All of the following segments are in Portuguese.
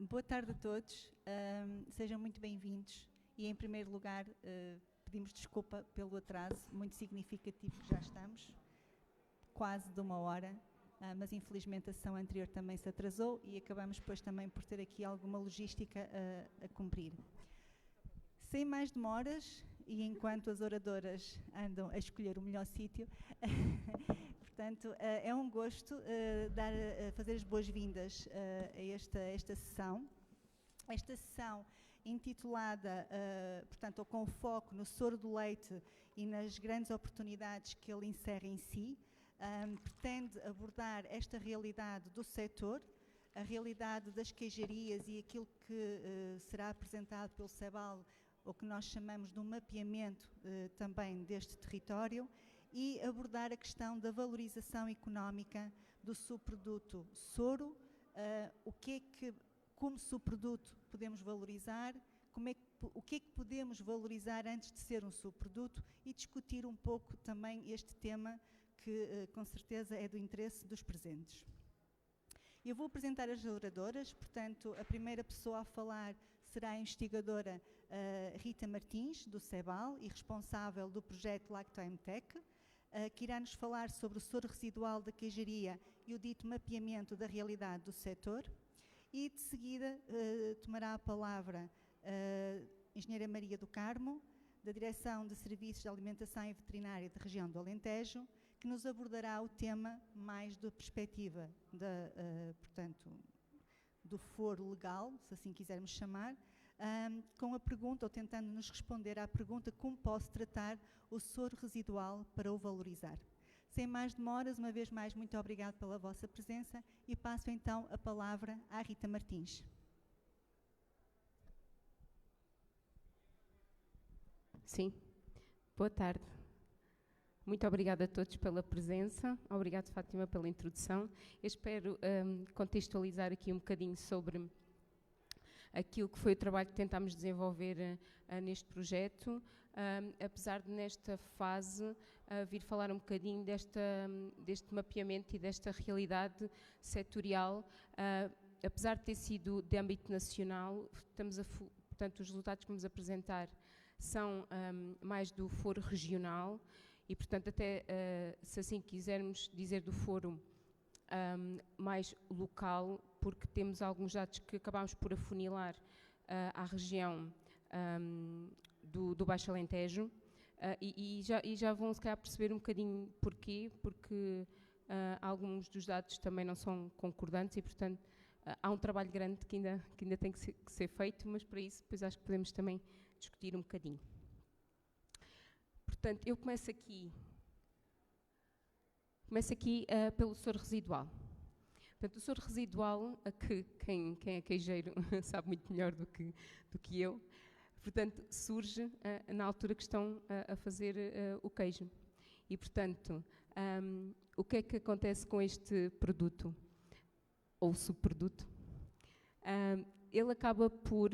Boa tarde a todos, sejam muito bem-vindos e em primeiro lugar pedimos desculpa pelo atraso muito significativo que já estamos, quase de 1 hora, mas infelizmente a sessão anterior também se atrasou e acabamos depois também por ter aqui alguma logística a cumprir. Sem mais demoras e enquanto as oradoras andam a escolher o melhor sítio, portanto, é um gosto fazer as boas-vindas a esta sessão. Esta sessão intitulada, portanto, ou com foco no soro do leite e nas grandes oportunidades que ele encerra em si, pretende abordar esta realidade do setor, a realidade das queijarias e aquilo que será apresentado pelo CEBAL, o que nós chamamos de um mapeamento também deste território, e abordar a questão da valorização económica do subproduto soro, como subproduto podemos valorizar, o que é que podemos valorizar antes de ser um subproduto e discutir um pouco também este tema que com certeza é do interesse dos presentes. Eu vou apresentar as oradoras, portanto, a primeira pessoa a falar será a investigadora Rita Martins, do CEBAL, e responsável do projeto LactoMTech, que irá nos falar sobre o soro residual da queijaria e o dito mapeamento da realidade do setor. E, de seguida, tomará a palavra a engenheira Maria do Carmo, da Direção de Serviços de Alimentação e Veterinária da região do Alentejo, que nos abordará o tema mais da perspectiva portanto, do foro legal, se assim quisermos chamar, com a pergunta, ou tentando nos responder à pergunta, como posso tratar o soro residual para o valorizar. Sem mais demoras, uma vez mais, muito obrigado pela vossa presença e passo então a palavra à Rita Martins. Sim, boa tarde. Muito obrigada a todos pela presença, obrigado Fátima pela introdução. Eu espero contextualizar aqui um bocadinho sobre aquilo que foi o trabalho que tentámos desenvolver neste projeto, apesar de nesta fase vir falar um bocadinho deste mapeamento e desta realidade setorial, apesar de ter sido de âmbito nacional, portanto os resultados que vamos apresentar são mais do foro regional e, portanto, até se assim quisermos dizer do foro mais local, porque temos alguns dados que acabámos por afunilar à região do Baixo Alentejo e já vão se calhar perceber um bocadinho porquê, porque alguns dos dados também não são concordantes e, portanto, há um trabalho grande que ainda tem que ser feito, mas para isso depois acho que podemos também discutir um bocadinho. Portanto, eu começo aqui pelo soro residual. Portanto, o soro residual, que quem é queijeiro sabe muito melhor do que eu, portanto, surge na altura que estão a fazer o queijo. E, portanto, o que é que acontece com este produto, ou subproduto? Ele acaba por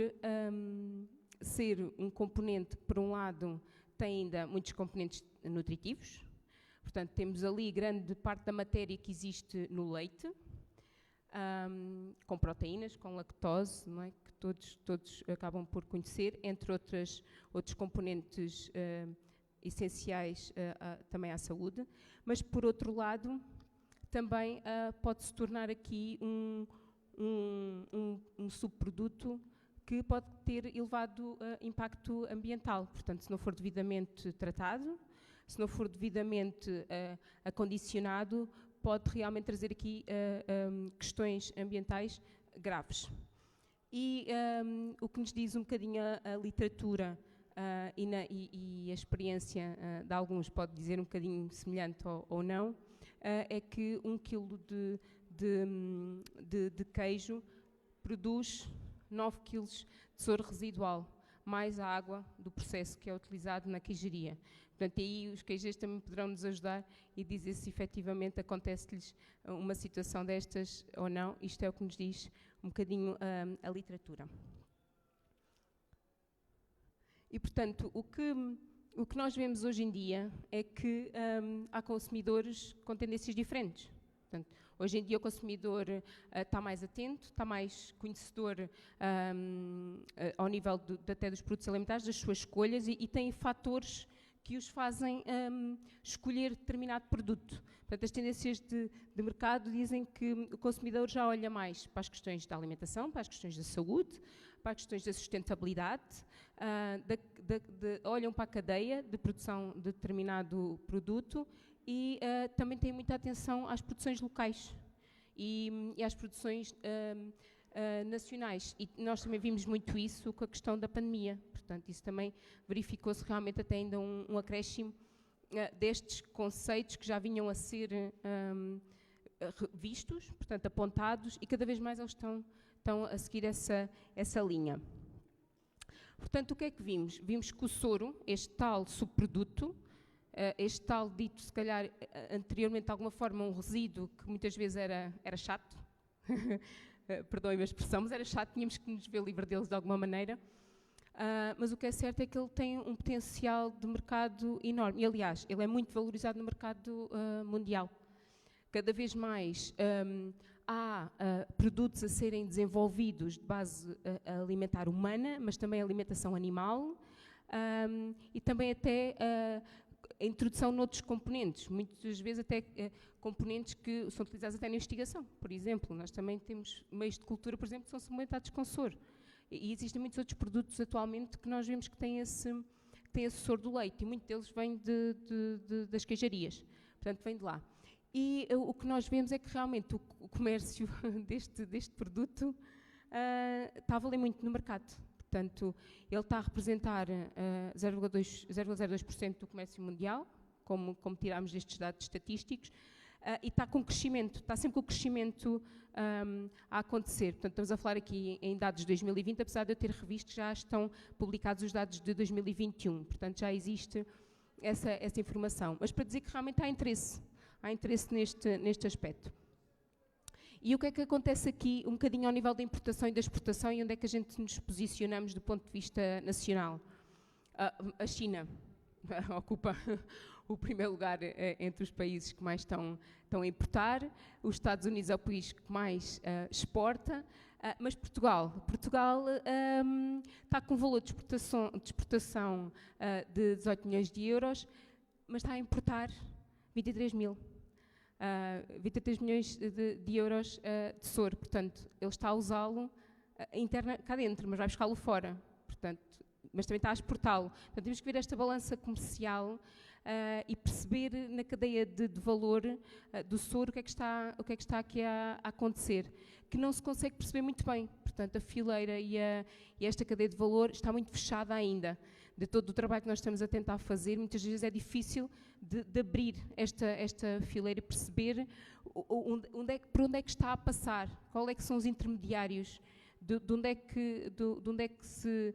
ser um componente, por um lado, tem ainda muitos componentes nutritivos, portanto, temos ali grande parte da matéria que existe no leite, com proteínas, com lactose, não é? Que todos acabam por conhecer, entre outros componentes essenciais também à saúde, mas, por outro lado, também pode-se tornar aqui um subproduto que pode ter elevado impacto ambiental. Portanto, se não for devidamente tratado, se não for devidamente acondicionado, pode realmente trazer aqui questões ambientais graves. E o que nos diz um bocadinho a literatura e a experiência de alguns, pode dizer um bocadinho semelhante ou não, é que 1 quilo de queijo produz 9 kg de soro residual, mais a água do processo que é utilizado na queijaria. Portanto, aí os queijeiros também poderão nos ajudar e dizer se efetivamente acontece-lhes uma situação destas ou não. Isto é o que nos diz um bocadinho a literatura. E, portanto, o que nós vemos hoje em dia é que há consumidores com tendências diferentes. Portanto, Hoje em dia o consumidor está mais atento, está mais conhecedor ao nível até dos produtos alimentares, das suas escolhas e tem fatores que os fazem escolher determinado produto. Portanto, as tendências de mercado dizem que o consumidor já olha mais para as questões da alimentação, para as questões da saúde, para as questões da sustentabilidade, olham para a cadeia de produção de determinado produto e também têm muita atenção às produções locais e às produções nacionais. E nós também vimos muito isso com a questão da pandemia. Portanto, isso também verificou-se realmente até ainda um acréscimo destes conceitos que já vinham a ser vistos, portanto, apontados, e cada vez mais eles estão a seguir essa linha. Portanto, o que é que vimos? Vimos que o soro, este tal subproduto, este tal dito, se calhar, anteriormente, de alguma forma, um resíduo que muitas vezes era chato, perdoem-me a expressão, mas era chato, tínhamos que nos ver livre deles de alguma maneira, mas o que é certo é que ele tem um potencial de mercado enorme, e aliás, ele é muito valorizado no mercado mundial. Cada vez mais há produtos a serem desenvolvidos de base alimentar humana, mas também alimentação animal, e também até a introdução noutros componentes, muitas vezes até componentes que são utilizados até na investigação. Por exemplo, nós também temos meios de cultura, por exemplo, que são suplementados com soro. E existem muitos outros produtos atualmente que nós vemos que têm esse soro do leite, e muitos deles vêm das queijarias, portanto vem de lá. E o que nós vemos é que realmente o comércio deste produto está a valer muito no mercado. Portanto, ele está a representar 0,02% do comércio mundial, como tirámos destes dados estatísticos, e está com crescimento, está sempre com o crescimento a acontecer. Portanto, estamos a falar aqui em dados de 2020, apesar de eu ter revisto, já estão publicados os dados de 2021. Portanto, já existe essa informação. Mas para dizer que realmente há interesse neste aspecto. E o que é que acontece aqui, um bocadinho ao nível da importação e da exportação, e onde é que a gente nos posicionamos do ponto de vista nacional? A China ocupa o primeiro lugar entre os países que mais estão a importar, os Estados Unidos é o país que mais exporta, mas Portugal está com um valor de exportação de 18 milhões de euros, mas está a importar 23 milhões de euros de soro. Portanto, ele está a usá-lo cá dentro, mas vai buscá-lo fora. Portanto, mas também está a exportá-lo. Portanto, temos que ver esta balança comercial e perceber na cadeia de valor do soro o que é que está aqui a acontecer, que não se consegue perceber muito bem. Portanto, a fileira e esta cadeia de valor está muito fechada ainda. De todo o trabalho que nós estamos a tentar fazer, muitas vezes é difícil de abrir esta fileira e perceber por onde é que está a passar, qual é que são os intermediários, de onde é que se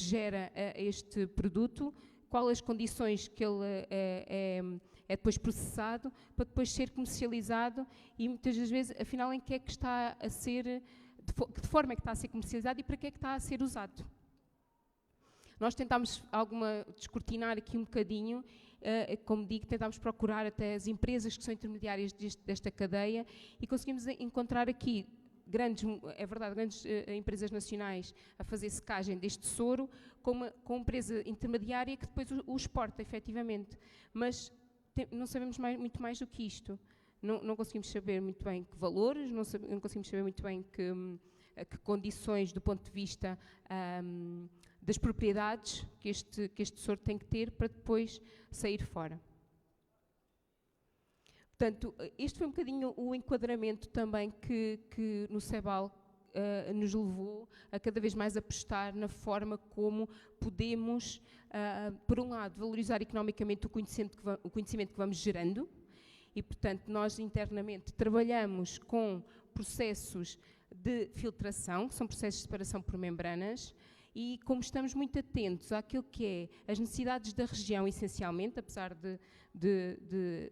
gera este produto, quais as condições que ele é depois processado, para depois ser comercializado, e muitas das vezes, afinal, em que é que está a ser, de forma é que está a ser comercializado e para que é que está a ser usado. Nós tentámos descortinar aqui um bocadinho, como digo, tentámos procurar até as empresas que são intermediárias desta cadeia e conseguimos encontrar aqui grandes empresas nacionais a fazer secagem deste soro com uma empresa intermediária que depois o exporta, efetivamente. Mas não sabemos muito mais do que isto. Não conseguimos saber muito bem que valores, não conseguimos saber muito bem que condições do ponto de vista das propriedades que este soro tem que ter para depois sair fora. Portanto, este foi um bocadinho o enquadramento também que no CEBAL nos levou a cada vez mais apostar na forma como podemos, por um lado, valorizar economicamente o conhecimento que vamos gerando, e, portanto, nós internamente trabalhamos com processos de filtração, que são processos de separação por membranas, e como estamos muito atentos àquilo que é as necessidades da região, essencialmente, apesar de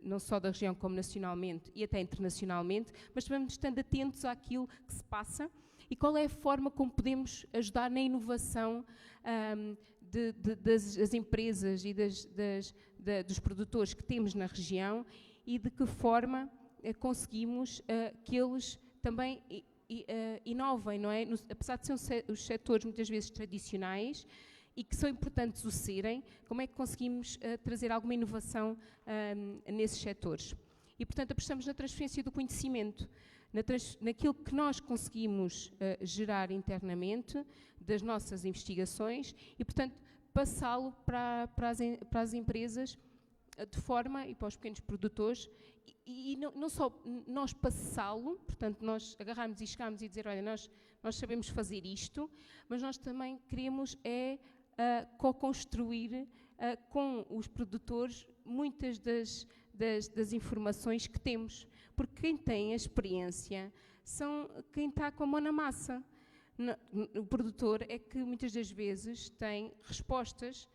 não só da região como nacionalmente e até internacionalmente, mas também estando atentos àquilo que se passa e qual é a forma como podemos ajudar na inovação das empresas e dos produtores que temos na região, e de que forma conseguimos que eles também inovem, não é? Apesar de serem os setores muitas vezes tradicionais e que são importantes o serem, como é que conseguimos trazer alguma inovação nesses setores? E, portanto, apostamos na transferência do conhecimento, naquilo que nós conseguimos gerar internamente das nossas investigações e, portanto, passá-lo para as empresas de forma, e para os pequenos produtores, e não só nós passá-lo, portanto, nós agarrarmos e chegarmos e dizer, olha, nós sabemos fazer isto, mas nós também queremos co-construir com os produtores muitas das informações que temos, porque quem tem a experiência são quem está com a mão na massa. O produtor é que muitas das vezes tem respostas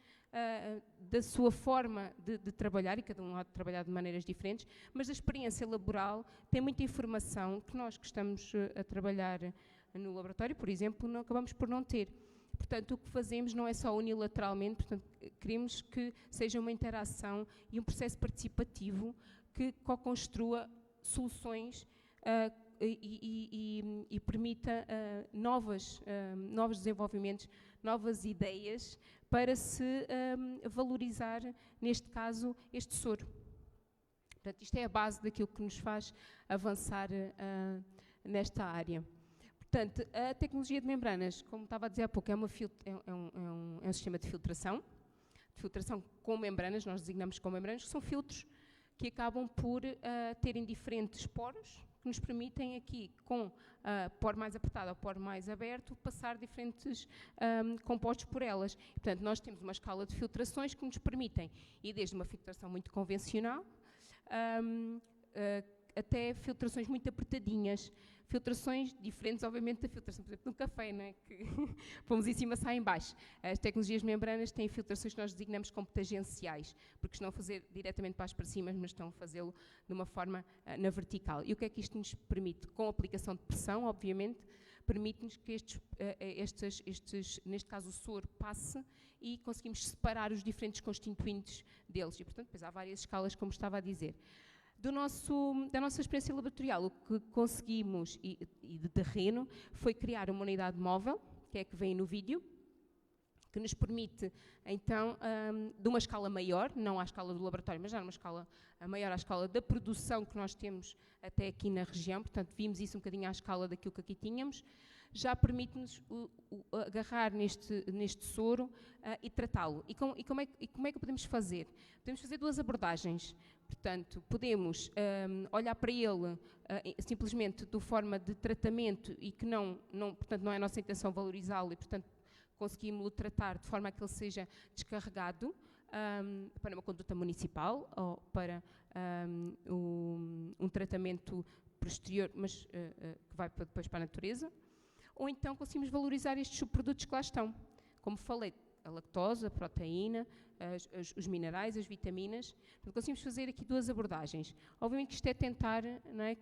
da sua forma de trabalhar, e cada um há de trabalhar de maneiras diferentes, mas da experiência laboral tem muita informação que nós que estamos a trabalhar no laboratório, por exemplo, não acabamos por não ter. Portanto, o que fazemos não é só unilateralmente, portanto, queremos que seja uma interação e um processo participativo que co-construa soluções e permita novos desenvolvimentos, novas ideias para se valorizar, neste caso, este soro. Portanto, isto é a base daquilo que nos faz avançar nesta área. Portanto, a tecnologia de membranas, como estava a dizer há pouco, é um sistema de filtração com membranas, nós designamos com membranas, que são filtros que acabam por terem diferentes poros, que nos permitem aqui, com poro mais apertado ou poro mais aberto, passar diferentes compostos por elas. E, portanto, nós temos uma escala de filtrações que nos permitem ir desde uma filtração muito convencional até filtrações muito apertadinhas, filtrações diferentes, obviamente, da filtração, por exemplo, no café, não é? Que pomos em cima, sai em baixo. As tecnologias de membranas têm filtrações que nós designamos como tangenciais, porque estão a fazer diretamente para cima, mas estão a fazê-lo de uma forma na vertical. E o que é que isto nos permite? Com a aplicação de pressão, obviamente, permite-nos que neste caso o soro, passe e conseguimos separar os diferentes constituintes deles. E, portanto, depois há várias escalas, como estava a dizer. Da nossa experiência laboratorial, o que conseguimos, e de terreno, foi criar uma unidade móvel, que é a que vem no vídeo, que nos permite, então, de uma escala maior, não à escala do laboratório, mas já numa escala maior, à escala da produção que nós temos até aqui na região, portanto, vimos isso um bocadinho à escala daquilo que aqui tínhamos, já permite-nos agarrar neste soro e tratá-lo. E como é que o podemos fazer? Podemos fazer duas abordagens. Portanto, podemos olhar para ele simplesmente de forma de tratamento e que portanto, não é a nossa intenção valorizá-lo e, portanto, conseguimos-lo tratar de forma a que ele seja descarregado para uma conduta municipal ou para um tratamento posterior, mas que vai depois para a natureza. Ou então conseguimos valorizar estes subprodutos que lá estão. Como falei, a lactose, a proteína, os minerais, as vitaminas. Portanto, conseguimos fazer aqui duas abordagens. Obviamente que isto é tentar, não é,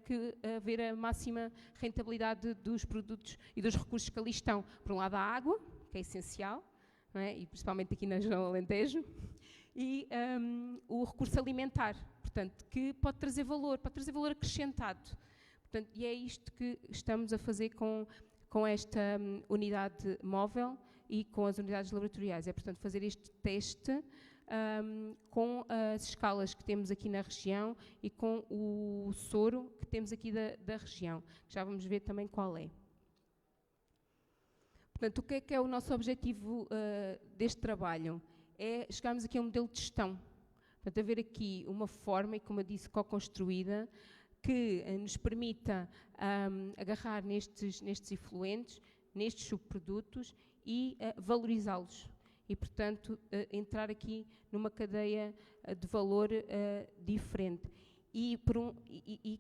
haver a máxima rentabilidade dos produtos e dos recursos que ali estão. Por um lado, a água, que é essencial, não é? E principalmente aqui na região do Alentejo, e o recurso alimentar, portanto, que pode trazer valor acrescentado. Portanto, e é isto que estamos a fazer com esta unidade móvel e com as unidades laboratoriais. É, portanto, fazer este teste com as escalas que temos aqui na região e com o soro que temos aqui da região, que já vamos ver também qual é. Portanto, o que é o nosso objetivo deste trabalho? É chegarmos aqui a um modelo de gestão. Portanto, haver aqui uma forma, e como eu disse, co-construída, que nos permita agarrar nestes efluentes, nestes subprodutos e valorizá-los. E, portanto, entrar aqui numa cadeia de valor diferente. E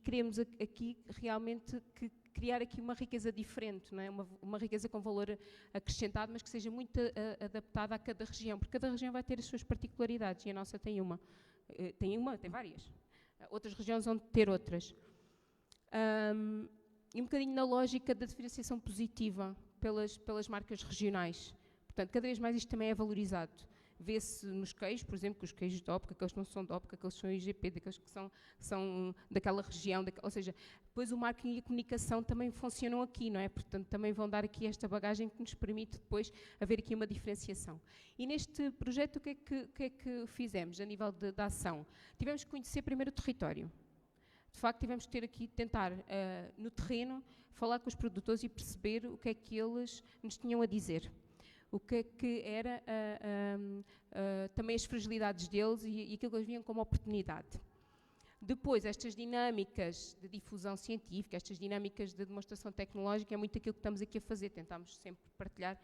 queremos aqui realmente criar aqui uma riqueza diferente, não é? Uma riqueza com valor acrescentado, mas que seja muito adaptada a cada região, porque cada região vai ter as suas particularidades, e a nossa tem uma. Tem várias. Outras regiões vão ter outras. E um bocadinho na lógica da diferenciação positiva pelas marcas regionais. Portanto, cada vez mais isto também é valorizado. Vê-se nos queijos, por exemplo, que os queijos de óptica, aqueles que não são de óptica, aqueles que são IGP, daqueles que são daquela região, ou seja, depois o marketing e a comunicação também funcionam aqui, não é? Portanto, também vão dar aqui esta bagagem que nos permite depois haver aqui uma diferenciação. E neste projeto, o que é que fizemos a nível de ação? Tivemos que conhecer primeiro o território. De facto, tivemos que tentar, no terreno, falar com os produtores e perceber o que é que eles nos tinham a dizer. O que é que era também as fragilidades deles e aquilo que eles viam como oportunidade. Depois, estas dinâmicas de difusão científica, estas dinâmicas de demonstração tecnológica, é muito aquilo que estamos aqui a fazer. Tentamos sempre partilhar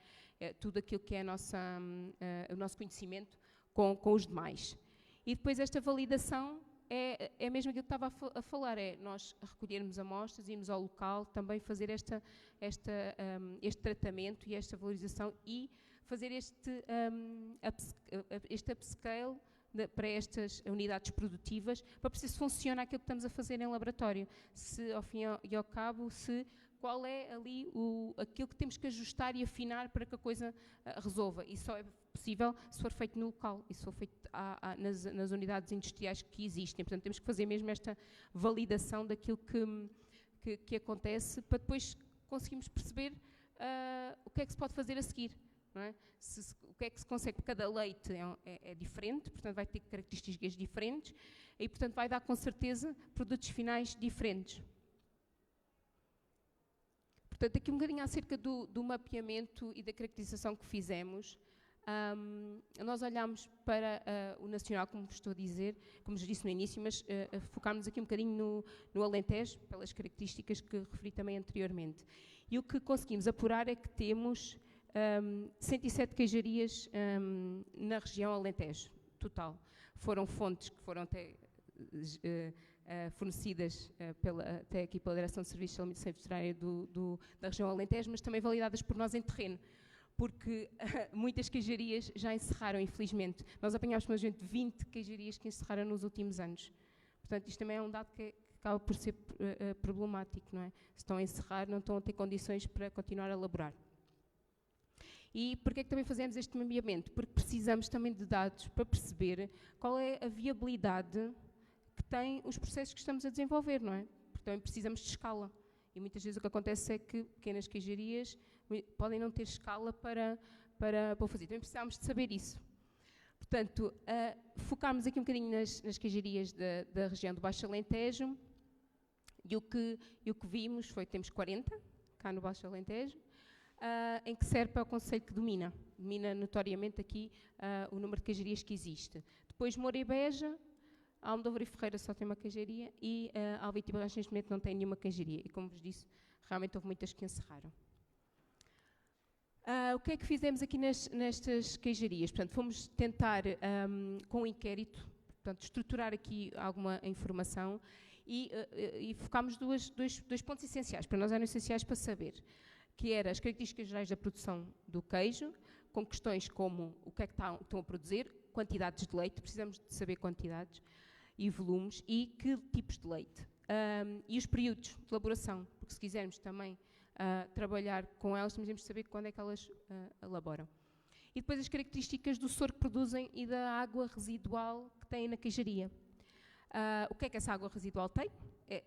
tudo aquilo que é o nosso conhecimento com os demais. E depois esta validação é mesmo aquilo que estava a falar, é nós recolhermos amostras, irmos ao local, também fazer este tratamento e esta valorização e fazer este upscale para estas unidades produtivas, para perceber se funciona aquilo que estamos a fazer em laboratório, se ao fim e ao cabo, qual é ali aquilo que temos que ajustar e afinar para que a coisa resolva. E só é possível se for feito no local e se for feito nas unidades industriais que existem. Portanto, temos que fazer mesmo esta validação daquilo que acontece para depois conseguirmos perceber o que é que se pode fazer a seguir. Não é? O que é que se consegue? Cada leite é diferente, portanto vai ter características diferentes e, portanto, vai dar com certeza produtos finais diferentes. Portanto, aqui um bocadinho acerca do mapeamento e da caracterização que fizemos. Nós olhámos para o nacional, como estou a dizer, como já disse no início, mas focámos aqui um bocadinho no Alentejo, pelas características que referi também anteriormente. E o que conseguimos apurar é que temos 107 queijarias na região Alentejo, total. Foram fontes que foram até fornecidas até aqui pela Direção de Serviços de Alimentação e Veterinária da região Alentejo, mas também validadas por nós em terreno, porque muitas queijarias já encerraram, infelizmente. Nós apanhámos, por exemplo, 20 queijarias que encerraram nos últimos anos. Portanto, isto também é um dado que acaba por ser problemático, não é? Se estão a encerrar, não estão a ter condições para continuar a elaborar. E porquê é que também fazemos este mapeamento? Porque precisamos também de dados para perceber qual é a viabilidade que têm os processos que estamos a desenvolver, não é? Porque também precisamos de escala. E muitas vezes o que acontece é que pequenas queijarias podem não ter escala para o fazer. Também precisamos de saber isso. Portanto, focámos aqui um bocadinho nas queijarias da região do Baixo Alentejo e o que vimos foi que temos 40 cá no Baixo Alentejo, em que Serpa é o concelho que domina notoriamente aqui o número de queijarias que existe. Depois Moura e Beja, Almodóvar e Ferreira só tem uma queijaria e Alvite e Barras neste momento não tem nenhuma queijaria. E como vos disse, realmente houve muitas que encerraram. O que é que fizemos aqui nestas queijarias? Portanto, fomos tentar, com um inquérito, portanto, estruturar aqui alguma informação e focámos dois pontos essenciais, para nós eram essenciais para saber, que eram as características gerais da produção do queijo, com questões como o que é que estão a produzir, quantidades de leite, precisamos de saber quantidades e volumes e que tipos de leite. E os períodos de elaboração, porque se quisermos também trabalhar com elas, temos de saber quando é que elas elaboram. E depois as características do soro que produzem e da água residual que têm na queijaria. O que é que essa água residual tem?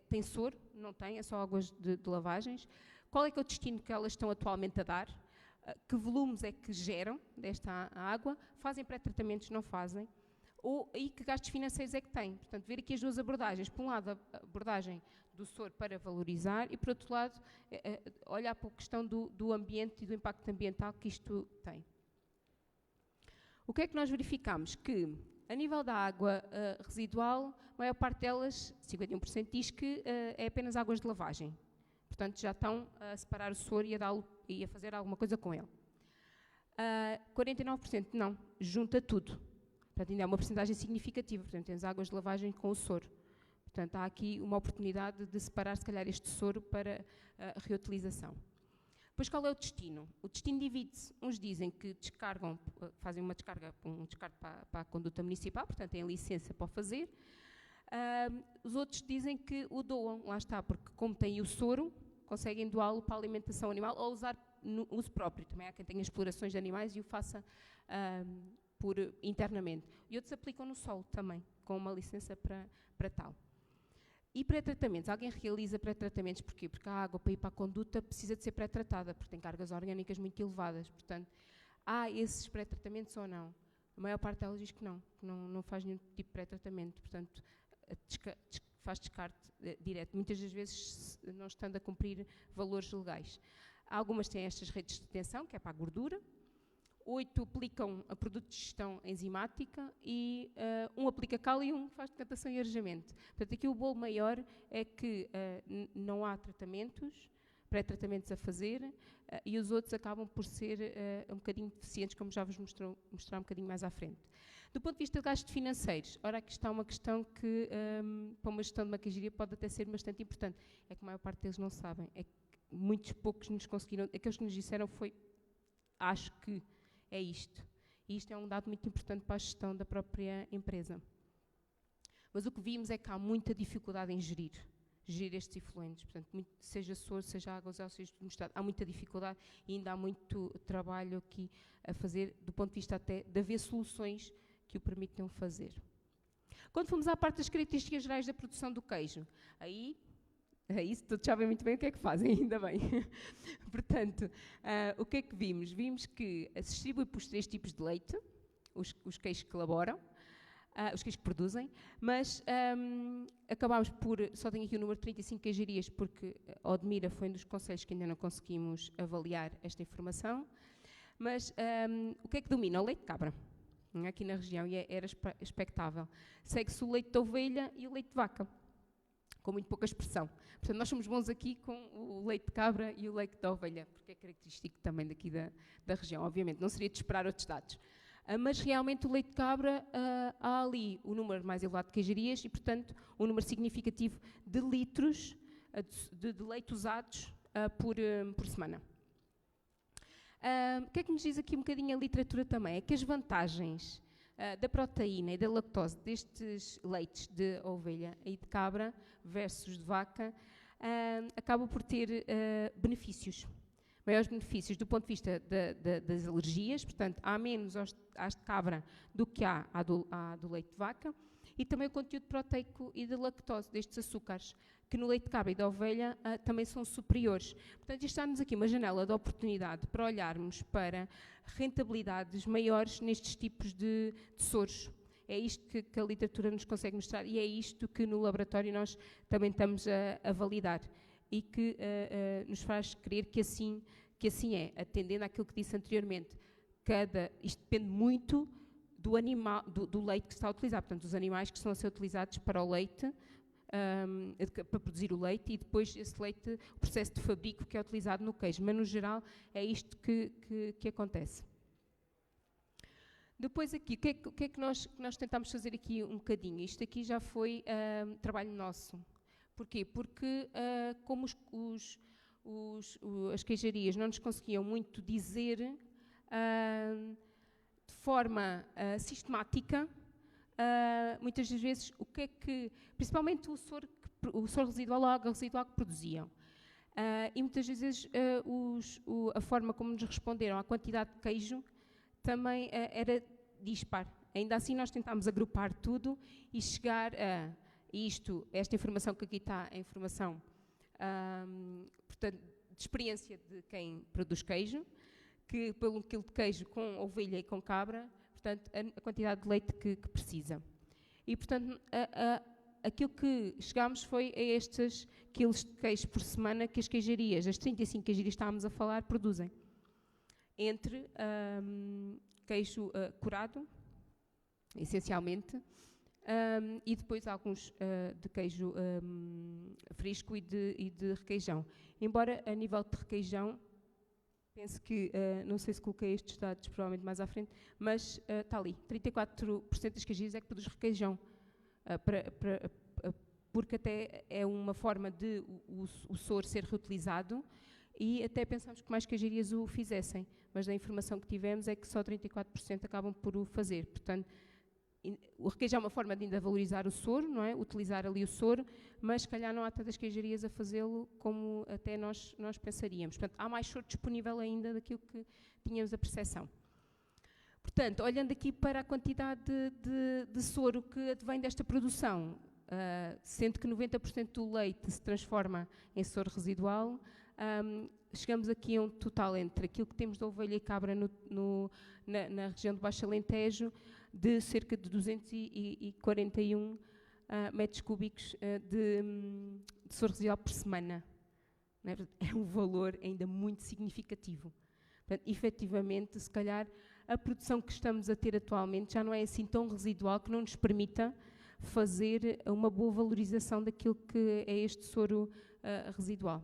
Tem soro? Não tem, é só águas de lavagens. Qual é que é o destino que elas estão atualmente a dar? Que volumes é que geram desta água? Fazem pré-tratamentos? Não fazem? E que gastos financeiros é que têm? Portanto, ver aqui as duas abordagens. Por um lado, a abordagem do soro para valorizar e, por outro lado, olhar para a questão do ambiente e do impacto ambiental que isto tem. O que é que nós verificamos? Que, a nível da água residual, a maior parte delas, 51%, diz que é apenas águas de lavagem. Portanto, já estão a separar o soro e a fazer alguma coisa com ele. 49% não, junta tudo. Portanto, ainda é uma porcentagem significativa. Portanto, temos águas de lavagem com o soro. Portanto, há aqui uma oportunidade de separar, se calhar, este soro para a reutilização. Depois, qual é o destino? O destino divide-se. Uns dizem que descargam, fazem um descargo para a conduta municipal, portanto, têm licença para o fazer. Os outros dizem que o doam, lá está, porque como têm o soro, conseguem doá-lo para a alimentação animal ou usar no uso próprio. Também há quem tenha explorações de animais e o faça internamente. E outros aplicam no solo também, com uma licença para tal. E pré-tratamentos, alguém realiza pré-tratamentos porquê? Porque a água para ir para a conduta precisa de ser pré-tratada, porque tem cargas orgânicas muito elevadas. Portanto, há esses pré-tratamentos ou não? A maior parte delas diz que não faz nenhum tipo de pré-tratamento, portanto, faz descarte direto, muitas das vezes não estando a cumprir valores legais. Algumas têm estas redes de detenção, que é para a gordura, 8 aplicam a produto de gestão enzimática e um aplica cal e um faz decantação e arejamento. Portanto, aqui o bolo maior é que não há tratamentos, pré-tratamentos a fazer, e os outros acabam por ser um bocadinho deficientes, como já vos mostrar um bocadinho mais à frente. Do ponto de vista de gastos financeiros, ora, aqui está uma questão que, para uma gestão de uma queijaria, pode até ser bastante importante. É que a maior parte deles não sabem. É que muitos poucos nos conseguiram, aqueles que nos disseram foi, acho que é isto. E isto é um dado muito importante para a gestão da própria empresa. Mas o que vimos é que há muita dificuldade em gerir estes efluentes. Portanto, seja soro, seja água, seja tudo misturado, há muita dificuldade e ainda há muito trabalho aqui a fazer, do ponto de vista até de haver soluções que o permitam fazer. Quando fomos à parte das características gerais da produção do queijo, aí todos sabem muito bem o que é que fazem, ainda bem. Portanto, o que é que vimos? Vimos que se distribui por 3 tipos de leite, os queijos que elaboram, os queijos que produzem, mas acabámos por, só tenho aqui o número de 35 queijarias, porque Odmira foi um dos conselhos que ainda não conseguimos avaliar esta informação, mas o que é que domina? O leite de cabra, aqui na região, e era expectável. Segue-se o leite de ovelha e o leite de vaca, com muito pouca expressão. Portanto, nós somos bons aqui com o leite de cabra e o leite da ovelha, porque é característico também daqui da região, obviamente, não seria de esperar outros dados. Mas realmente o leite de cabra, há ali o número mais elevado de queijarias e, portanto, um número significativo de litros de leite usados por semana. O que é que nos diz aqui um bocadinho a literatura também? É que as vantagens da proteína e da lactose destes leites de ovelha e de cabra versus de vaca acabam por ter benefícios. Maiores benefícios do ponto de vista das alergias, portanto, há menos às de cabra do que há do leite de vaca, e também o conteúdo proteico e de lactose destes açúcares, que no leite de cabra e da ovelha também são superiores. Portanto, isto dá-nos aqui uma janela de oportunidade para olharmos para rentabilidades maiores nestes tipos de soros. É isto que a literatura nos consegue mostrar e é isto que no laboratório nós também estamos a validar e que nos faz crer que assim é, atendendo àquilo que disse anteriormente. Isto depende muito do animal, do leite que se está a utilizar, portanto, os animais que estão a ser utilizados para o leite, para produzir o leite, e depois esse leite, o processo de fabrico que é utilizado no queijo, mas no geral é isto que acontece. Depois aqui, o que é que nós tentámos fazer aqui um bocadinho? Isto aqui já foi trabalho nosso. Porquê? Porque como as queijarias não nos conseguiam muito dizer de forma sistemática, muitas das vezes, o que é que, principalmente o soro residual ou a água residual que produziam. E muitas vezes a forma como nos responderam à quantidade de queijo também era dispar. Ainda assim nós tentámos agrupar tudo e chegar a esta informação que aqui está, a informação portanto, de experiência de quem produz queijo, que pelo quilo de queijo com ovelha e com cabra, portanto, a quantidade de leite que precisa. E, portanto, aquilo que chegámos foi a estes quilos de queijo por semana que as queijarias, as 35 queijarias que estávamos a falar, produzem. Entre queijo curado, essencialmente, e depois alguns de queijo fresco e de requeijão. Embora a nível de requeijão, penso que, não sei se coloquei estes dados provavelmente mais à frente, mas está ali, 34% das queijarias é que produz requeijão, porque até é uma forma de o soro ser reutilizado e até pensámos que mais queijarias o fizessem, mas da informação que tivemos é que só 34% acabam por o fazer. Portanto, o requeijão é uma forma de ainda valorizar o soro, não é? Utilizar ali o soro, mas se calhar não há tantas queijarias a fazê-lo como até nós pensaríamos. Portanto, há mais soro disponível ainda daquilo que tínhamos a percepção. Portanto, olhando aqui para a quantidade de soro que advém desta produção, sendo que 90% do leite se transforma em soro residual, chegamos aqui a um total entre aquilo que temos de ovelha e cabra na região do Baixo Alentejo de cerca de 241 metros cúbicos de soro residual por semana. É um valor ainda muito significativo. Portanto, efetivamente, se calhar, a produção que estamos a ter atualmente já não é assim tão residual que não nos permita fazer uma boa valorização daquilo que é este soro residual.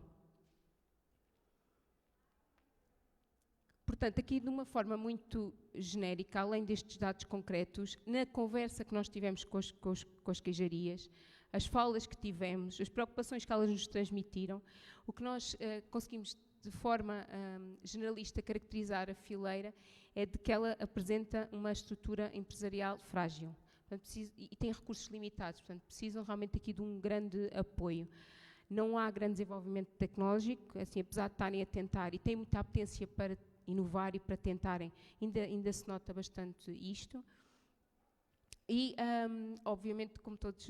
Portanto, aqui de uma forma muito genérica, além destes dados concretos, na conversa que nós tivemos com as queijarias, as falas que tivemos, as preocupações que elas nos transmitiram, o que nós conseguimos de forma generalista caracterizar a fileira é de que ela apresenta uma estrutura empresarial frágil, portanto, e tem recursos limitados, portanto precisam realmente aqui de um grande apoio. Não há grande desenvolvimento tecnológico, assim, apesar de estarem a tentar, e têm muita apetência para inovar e para tentarem, ainda se nota bastante isto. E, obviamente, como todos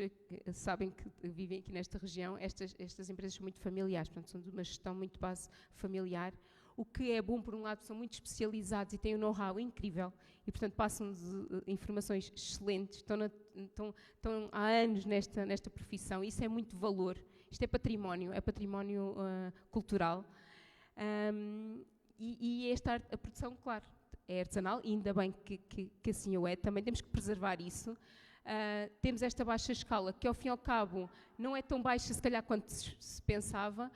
sabem que vivem aqui nesta região, estas empresas são muito familiares, portanto, são de uma gestão muito base familiar, o que é bom, por um lado, são muito especializados e têm um know-how incrível e, portanto, passam-nos informações excelentes, estão há anos nesta profissão, e isso é muito valor, isto é património cultural. E a produção, claro, é artesanal, e ainda bem que assim o é, também temos que preservar isso. Temos esta baixa escala, que ao fim e ao cabo não é tão baixa se calhar quanto se pensava,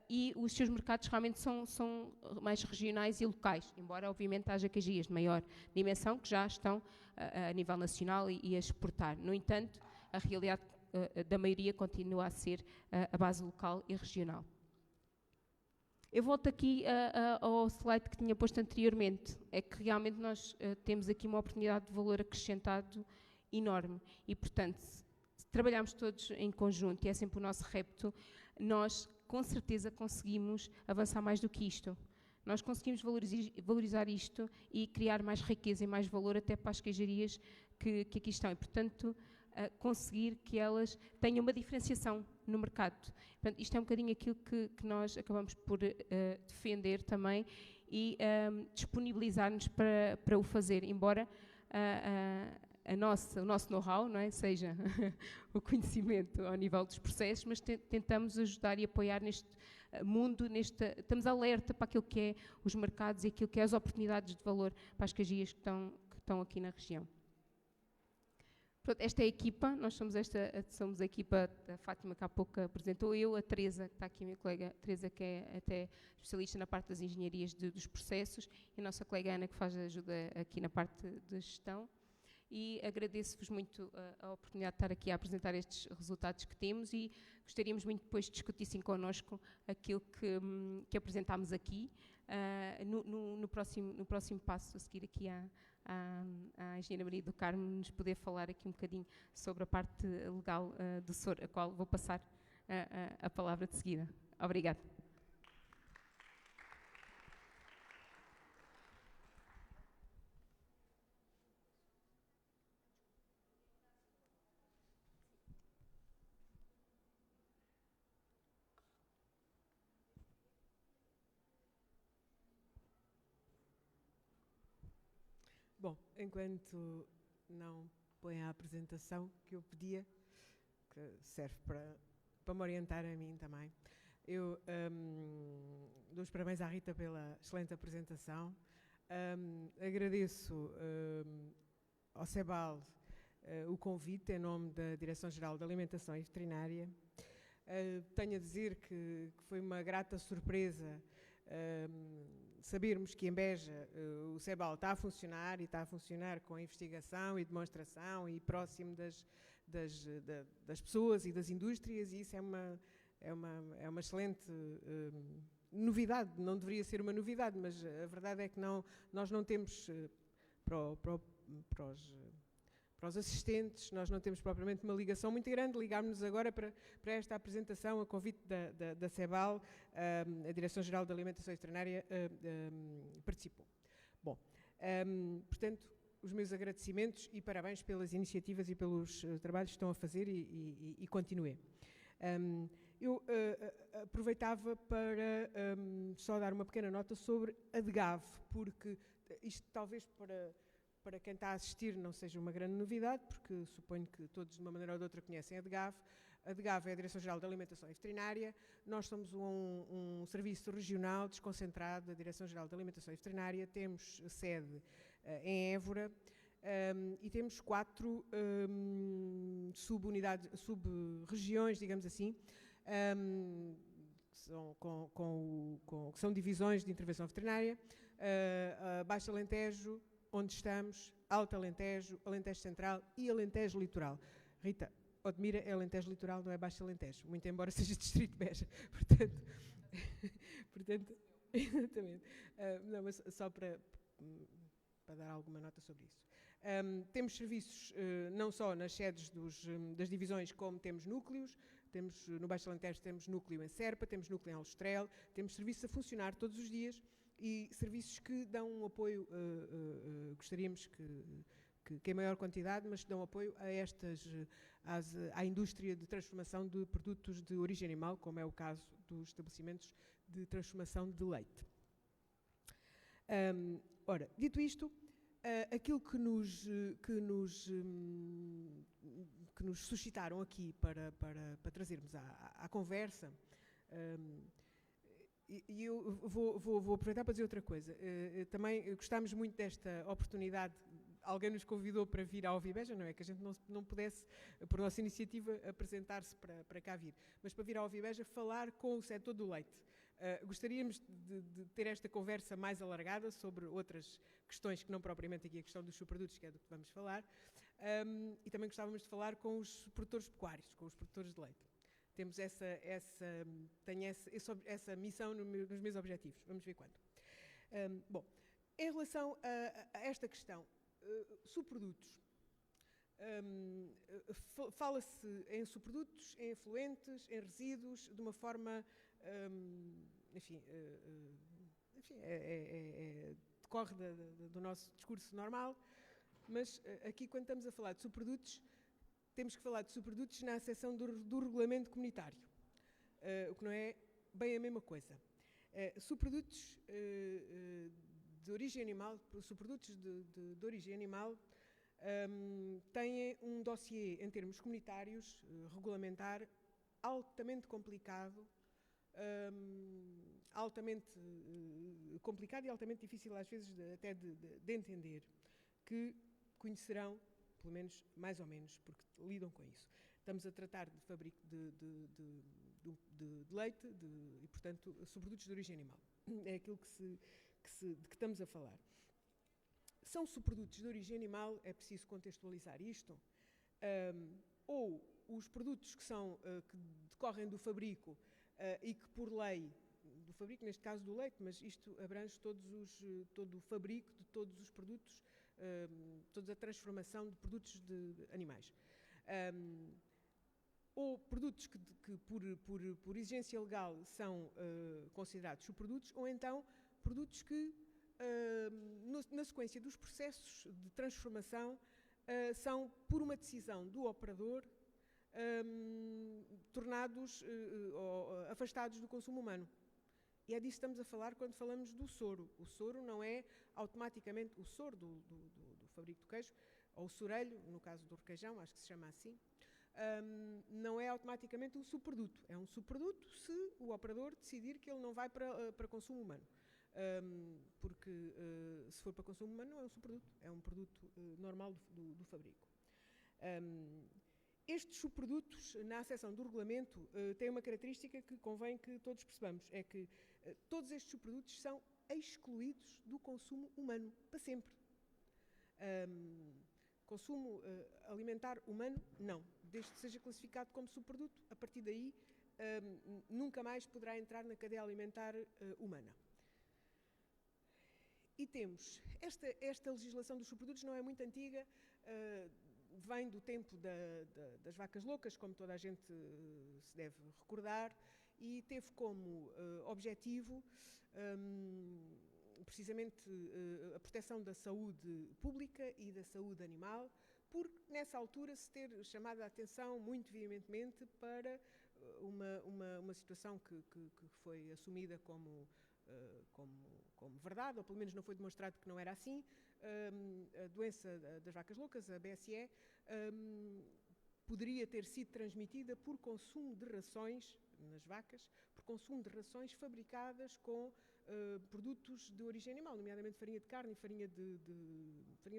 e os seus mercados realmente são mais regionais e locais, embora obviamente haja queijarias de maior dimensão que já estão a nível nacional e a exportar. No entanto, a realidade da maioria continua a ser a base local e regional. Eu volto aqui ao slide que tinha posto anteriormente, é que realmente nós temos aqui uma oportunidade de valor acrescentado enorme e, portanto, se trabalharmos todos em conjunto, e é sempre o nosso repto, nós com certeza conseguimos avançar mais do que isto. Nós conseguimos valorizar isto e criar mais riqueza e mais valor até para as queijarias que aqui estão e, portanto, conseguir que elas tenham uma diferenciação no mercado. Portanto, isto é um bocadinho aquilo que nós acabamos por defender também e disponibilizar-nos para o fazer, embora o nosso know-how, não é, seja o conhecimento ao nível dos processos, mas tentamos ajudar e apoiar neste mundo, estamos alerta para aquilo que é os mercados e aquilo que é as oportunidades de valor para as queijarias que estão aqui na região. Pronto, esta é a equipa, nós somos a equipa da Fátima que há pouco apresentou, eu, a Teresa, que está aqui, a minha colega Teresa, que é até especialista na parte das engenharias dos processos, e a nossa colega Ana, que faz ajuda aqui na parte de gestão. E agradeço-vos muito a oportunidade de estar aqui a apresentar estes resultados que temos e gostaríamos muito depois de discutissem connosco aquilo que apresentámos aqui no próximo passo, a seguir aqui à Engenheira Maria do Carmo, nos poder falar aqui um bocadinho sobre a parte legal do soro, a qual vou passar a palavra de seguida. Obrigada. Bom, enquanto não põe a apresentação que eu pedia, que serve para me orientar a mim também, eu dou os parabéns à Rita pela excelente apresentação, agradeço ao CEBAL o convite em nome da Direção-Geral de Alimentação e Veterinária. Tenho a dizer que foi uma grata surpresa sabermos que em Beja o CEBAL está a funcionar, e está a funcionar com a investigação e demonstração e próximo das pessoas e das indústrias, e isso é uma excelente novidade. Não deveria ser uma novidade, mas a verdade é que nós não temos para os assistentes, nós não temos propriamente uma ligação muito grande. Ligámos-nos agora para esta apresentação, a convite da CEBAL, a Direção-Geral de Alimentação e Veterinária participou. Bom, Portanto, os meus agradecimentos e parabéns pelas iniciativas e pelos trabalhos que estão a fazer e continuem. Eu aproveitava para só dar uma pequena nota sobre a DGAV, porque isto talvez para quem está a assistir não seja uma grande novidade, porque suponho que todos de uma maneira ou de outra conhecem a DGAV. A DGAV é a Direção-Geral de Alimentação e Veterinária. Nós somos um serviço regional desconcentrado da Direção-Geral de Alimentação e Veterinária. Temos sede em Évora e temos 4 sub-regiões, digamos assim, que são divisões de intervenção veterinária. Baixo Alentejo, onde estamos, Alto Alentejo, Alentejo Central e Alentejo Litoral. Rita, Odmira é Alentejo Litoral, não é Baixo Alentejo, muito embora seja Distrito de Beja. Portanto exatamente. Não, mas só para dar alguma nota sobre isso. Temos serviços não só nas sedes das divisões, como temos núcleos. No Baixo Alentejo temos núcleo em Serpa, temos núcleo em Aljustrel, temos serviços a funcionar todos os dias e serviços que dão um apoio, gostaríamos que em maior quantidade, mas dão apoio à indústria de transformação de produtos de origem animal, como é o caso dos estabelecimentos de transformação de leite. Ora, dito isto, aquilo que nos suscitaram aqui para trazermos à conversa, e eu vou aproveitar para dizer outra coisa. Também gostámos muito desta oportunidade. Alguém nos convidou para vir à Ovibeja, não é que a gente não pudesse, por nossa iniciativa, apresentar-se para cá vir, mas para vir à Ovibeja falar com o setor do leite. Gostaríamos de ter esta conversa mais alargada sobre outras questões que não propriamente aqui a questão dos subprodutos, que é do que vamos falar, e também gostávamos de falar com os produtores pecuários, com os produtores de leite. Temos essa missão nos meus objetivos. Vamos ver quando. Bom, em relação a esta questão, subprodutos. Fala-se em subprodutos, em efluentes, em resíduos, de uma forma, decorre do nosso discurso normal, mas aqui quando estamos a falar de subprodutos, temos que falar de subprodutos na acessão do regulamento comunitário, o que não é bem a mesma coisa. Subprodutos de origem animal, subprodutos de origem animal, têm um dossiê em termos comunitários, regulamentar, altamente complicado, e altamente difícil às vezes até de entender, que conhecerão, pelo menos mais ou menos, porque lidam com isso. Estamos a tratar de fabrico de leite e, portanto, subprodutos de origem animal. É aquilo de que estamos a falar. São subprodutos de origem animal, é preciso contextualizar isto, ou os produtos que decorrem do fabrico e que por lei, do fabrico neste caso do leite, mas isto abrange todo o fabrico de todos os produtos, toda a transformação de produtos de animais. Ou produtos que por exigência legal são considerados subprodutos, ou então produtos que, na sequência dos processos de transformação, são, por uma decisão do operador, tornados afastados do consumo humano. E é disso que estamos a falar quando falamos do soro. O soro não é automaticamente o soro do fabrico do queijo, ou o sorelho, no caso do requeijão, acho que se chama assim, não é automaticamente um subproduto. É um subproduto se o operador decidir que ele não vai para consumo humano. Porque se for para consumo humano não é um subproduto, é um produto normal do fabrico. Estes subprodutos, na acessão do regulamento, têm uma característica que convém que todos percebamos, é que todos estes subprodutos são excluídos do consumo humano, para sempre. Consumo alimentar humano, não. Desde que seja classificado como subproduto, a partir daí nunca mais poderá entrar na cadeia alimentar humana. E temos, esta legislação dos subprodutos não é muito antiga, vem do tempo das vacas loucas, como toda a gente se deve recordar, e teve como objetivo precisamente a proteção da saúde pública e da saúde animal, por nessa altura se ter chamado a atenção muito veementemente para uma situação que foi assumida como verdade, ou pelo menos não foi demonstrado que não era assim, a doença das vacas loucas, a BSE, poderia ter sido transmitida por consumo de rações nas vacas, por consumo de rações fabricadas com produtos de origem animal, nomeadamente farinha de carne, farinha de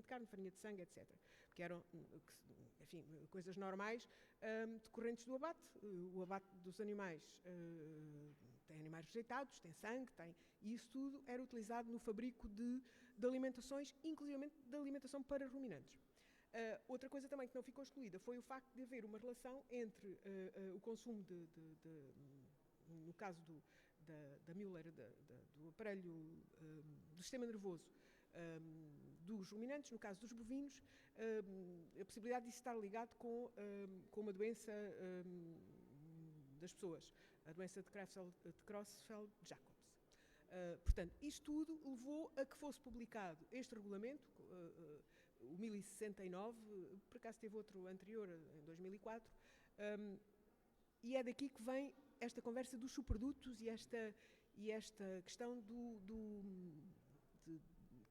carne, farinha de sangue, etc. Que eram, enfim, coisas normais decorrentes do abate. O abate dos animais tem animais rejeitados, tem sangue, e isso tudo era utilizado no fabrico de alimentações, inclusive de alimentação para ruminantes. Outra coisa também que não ficou excluída foi o facto de haver uma relação entre o consumo no caso da mioleira, do aparelho do sistema nervoso dos ruminantes, no caso dos bovinos, a possibilidade de estar ligado com uma doença das pessoas, a doença de Creutzfeldt-Jacobs. Portanto, isto tudo levou a que fosse publicado este regulamento, o 1069, por acaso teve outro anterior, em 2004, e é daqui que vem esta conversa dos subprodutos e esta questão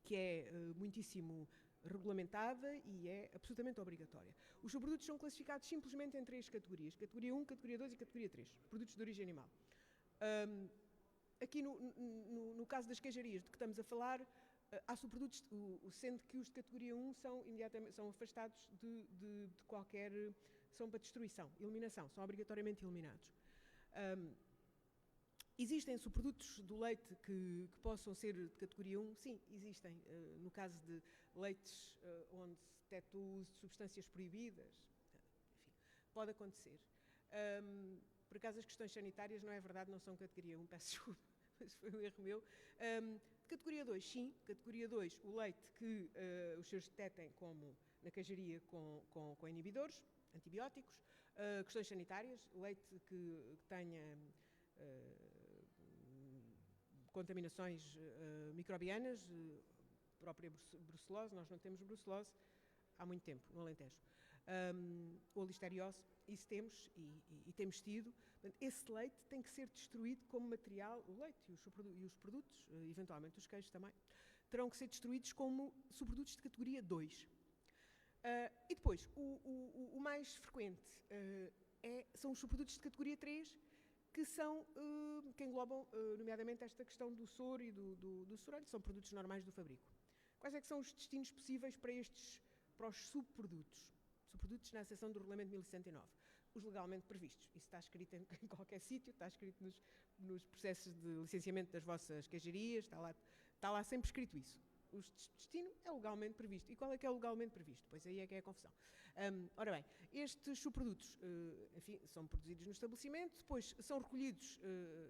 que é muitíssimo regulamentada e é absolutamente obrigatória. Os subprodutos são classificados simplesmente em 3 categorias: categoria 1, categoria 2 e categoria 3, produtos de origem animal. Aqui no caso das queijarias de que estamos a falar, há subprodutos, sendo que os de categoria 1 são afastados de qualquer... são para destruição, eliminação, são obrigatoriamente eliminados. Existem subprodutos do leite que possam ser de categoria 1? Sim, existem. No caso de leites onde se detecta o uso de substâncias proibidas, enfim, pode acontecer. Por acaso as questões sanitárias, não é verdade, não são categoria 1, peço desculpa, mas foi um erro meu. Categoria 2, sim. Categoria 2, o leite que os senhores detectem como na queijaria com inibidores, antibióticos. Questões sanitárias, leite que tenha contaminações microbianas, própria brucelose, nós não temos brucelose há muito tempo no Alentejo. Ou listeriose, isso temos e temos tido. Esse leite tem que ser destruído como material, o leite e os produtos, eventualmente os queijos também, terão que ser destruídos como subprodutos de categoria 2. E depois, o mais frequente são os subprodutos de categoria 3, que englobam, nomeadamente, esta questão do soro e do sorolho, são produtos normais do fabrico. Quais é que são os destinos possíveis para os subprodutos? Subprodutos na seção do Regulamento 1069. Os legalmente previstos. Isso está escrito em qualquer sítio, está escrito nos processos de licenciamento das vossas queijarias, está lá sempre escrito isso. O destino é legalmente previsto. E qual é que é o legalmente previsto? Pois aí é que é a confusão. Ora bem, estes subprodutos, enfim, são produzidos no estabelecimento, depois são recolhidos,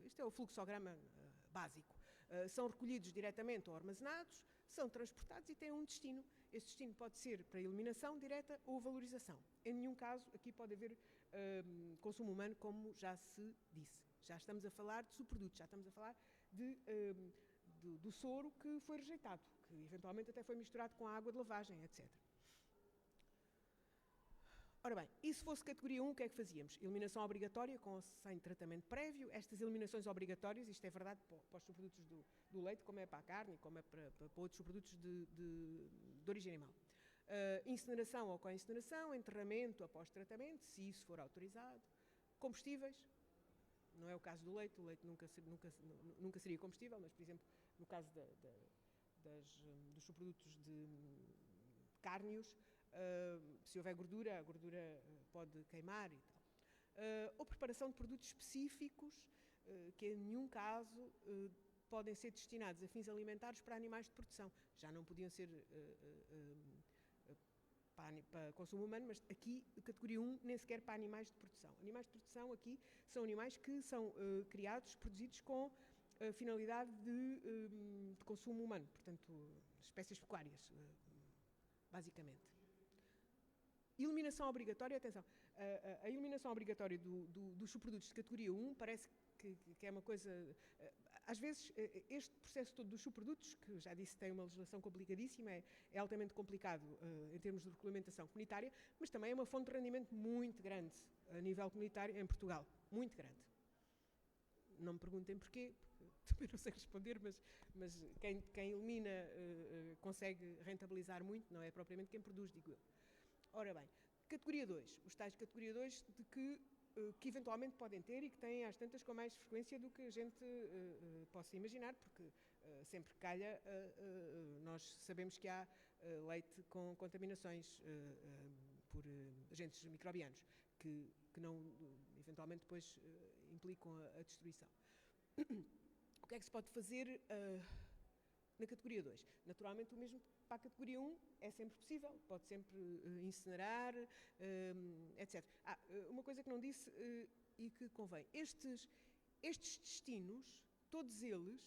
isto é o fluxograma básico, são recolhidos diretamente ou armazenados, são transportados e têm um destino. Esse destino pode ser para eliminação direta ou valorização. Em nenhum caso aqui pode haver consumo humano, como já se disse. Já estamos a falar de subprodutos, já estamos a falar do soro que foi rejeitado, que eventualmente até foi misturado com a água de lavagem, etc. Ora bem, e se fosse categoria 1, o que é que fazíamos? Eliminação obrigatória com ou sem tratamento prévio. Estas eliminações obrigatórias, isto é verdade para os subprodutos do leite, como é para a carne, como é para outros subprodutos de origem animal. Incineração ou co-incineração, enterramento após tratamento, se isso for autorizado. Combustíveis, não é o caso do leite, o leite nunca seria combustível, mas, por exemplo, no caso dos subprodutos de cárneos, se houver gordura, a gordura pode queimar e tal. Ou preparação de produtos específicos que em nenhum caso podem ser destinados a fins alimentares para animais de produção. Já não podiam ser para consumo humano, mas aqui, categoria 1, nem sequer para animais de produção. Animais de produção aqui são animais que são criados, produzidos com a finalidade de consumo humano, portanto, espécies pecuárias, basicamente. Eliminação obrigatória, atenção, a eliminação obrigatória dos subprodutos de categoria 1 parece que é uma coisa... às vezes, este processo todo dos subprodutos, que já disse tem uma legislação complicadíssima, é altamente complicado em termos de regulamentação comunitária, mas também é uma fonte de rendimento muito grande a nível comunitário em Portugal. Muito grande. Não me perguntem porquê, porque também não sei responder, mas quem elimina consegue rentabilizar muito, não é propriamente quem produz, digo eu. Ora bem, categoria 2. Os tais categoria 2 de que eventualmente podem ter e que têm às tantas com mais frequência do que a gente possa imaginar, porque sempre que calha, nós sabemos que há leite com contaminações por agentes microbianos, que não, eventualmente depois implicam a destruição. O que é que se pode fazer na categoria 2? Naturalmente o mesmo para a categoria 1 é sempre possível, pode sempre incinerar, etc. Uma coisa que não disse e que convém, estes destinos, todos eles,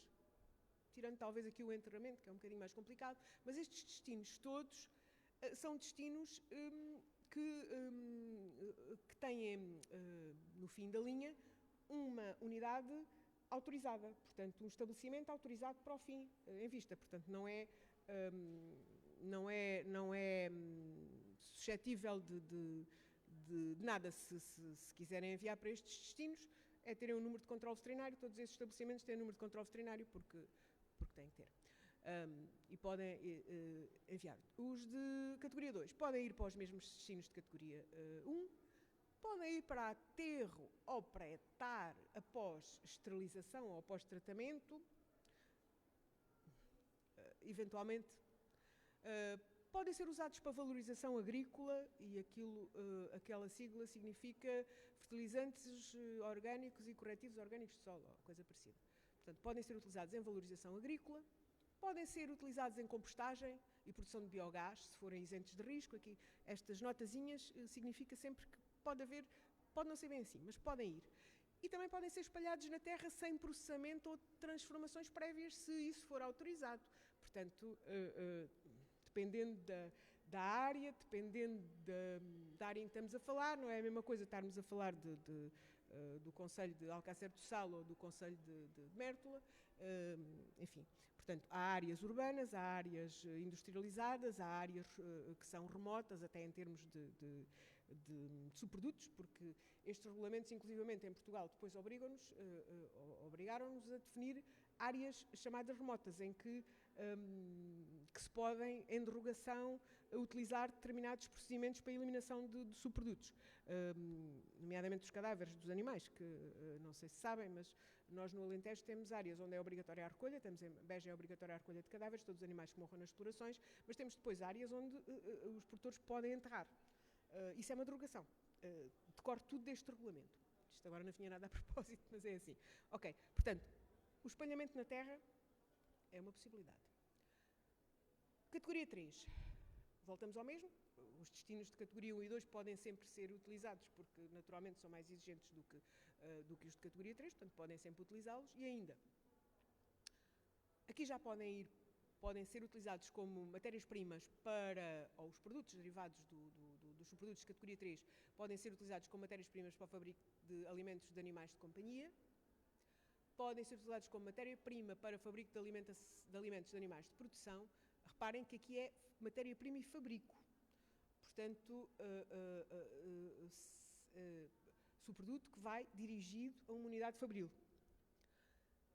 tirando talvez aqui o enterramento, que é um bocadinho mais complicado, mas estes destinos todos são destinos que têm, no fim da linha, uma unidade autorizada, portanto, um estabelecimento autorizado para o fim em vista, portanto, não é suscetível de nada. Se quiserem enviar para estes destinos, é terem um número de controle veterinário, todos esses estabelecimentos têm um número de controle veterinário, porque têm que ter. E podem enviar. Os de categoria 2 podem ir para os mesmos destinos de categoria 1, podem ir para aterro ou para etar após esterilização ou após tratamento, eventualmente. Podem ser usados para valorização agrícola e aquela sigla significa fertilizantes orgânicos e corretivos orgânicos de solo, ou coisa parecida. Portanto, podem ser utilizados em valorização agrícola, podem ser utilizados em compostagem e produção de biogás, se forem isentos de risco. Aqui, estas notazinhas significa sempre que pode não ser bem assim, mas podem ir. E também podem ser espalhados na terra sem processamento ou transformações prévias, se isso for autorizado. Portanto, dependendo da área, dependendo da área em que estamos a falar, não é a mesma coisa estarmos a falar do Concelho de Alcácer do Sal ou do Concelho de Mértola, enfim. Portanto, há áreas urbanas, há áreas industrializadas, há áreas que são remotas, até em termos de subprodutos, porque estes regulamentos, inclusivamente em Portugal, depois obrigaram-nos a definir áreas chamadas remotas, em que se podem, em derrogação, utilizar determinados procedimentos para a eliminação de subprodutos, nomeadamente dos cadáveres dos animais, que não sei se sabem, mas nós no Alentejo temos áreas onde é obrigatória a recolha, temos em Beja é obrigatória a recolha de cadáveres, todos os animais que morram nas explorações, mas temos depois áreas onde os produtores podem enterrar. Isso é uma derogação. Decorre tudo deste regulamento. Isto agora não tinha nada a propósito, mas é assim. Ok, portanto, o espalhamento na terra é uma possibilidade. Categoria 3. Voltamos ao mesmo. Os destinos de categoria 1 e 2 podem sempre ser utilizados, porque naturalmente são mais exigentes do que os de categoria 3, portanto podem sempre utilizá-los. E ainda, aqui já podem ser utilizados como matérias-primas ou os produtos derivados dos subprodutos de categoria 3 podem ser utilizados como matérias-primas para o fabrico de alimentos de animais de companhia, podem ser utilizados como matéria-prima para o fabrico de alimentos de animais de produção. Reparem que aqui é matéria-prima e fabrico. Portanto, subproduto que vai dirigido a uma unidade fabril.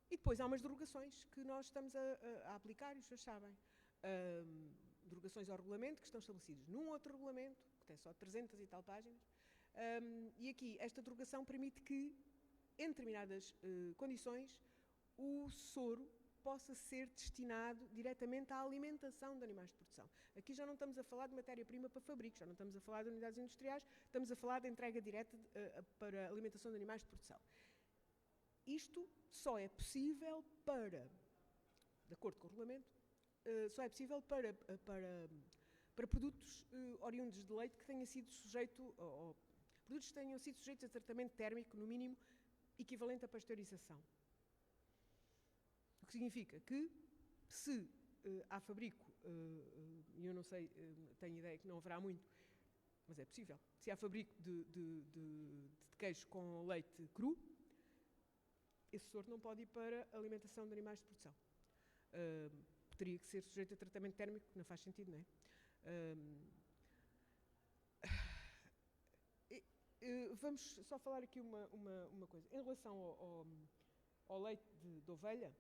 E depois há umas derogações que nós estamos a aplicar, e os senhores sabem. Derogações ao regulamento, que estão estabelecidas num outro regulamento, que tem só 300 e tal páginas. E aqui, esta derogação permite que, em determinadas condições, o soro possa ser destinado diretamente à alimentação de animais de produção. Aqui já não estamos a falar de matéria-prima para fabrico, já não estamos a falar de unidades industriais, estamos a falar de entrega direta para a alimentação de animais de produção. Isto só é possível de acordo com o regulamento, só é possível para produtos oriundos de leite que tenham sido produtos que tenham sido sujeitos a tratamento térmico, no mínimo, equivalente à pasteurização. O que significa que, se há fabrico, e eu não sei, tenho ideia que não haverá muito, mas é possível, se há fabrico de queijo com leite cru, esse soro não pode ir para a alimentação de animais de produção. Teria que ser sujeito a tratamento térmico, que não faz sentido, não é? Vamos só falar aqui uma coisa. Em relação ao leite de ovelha,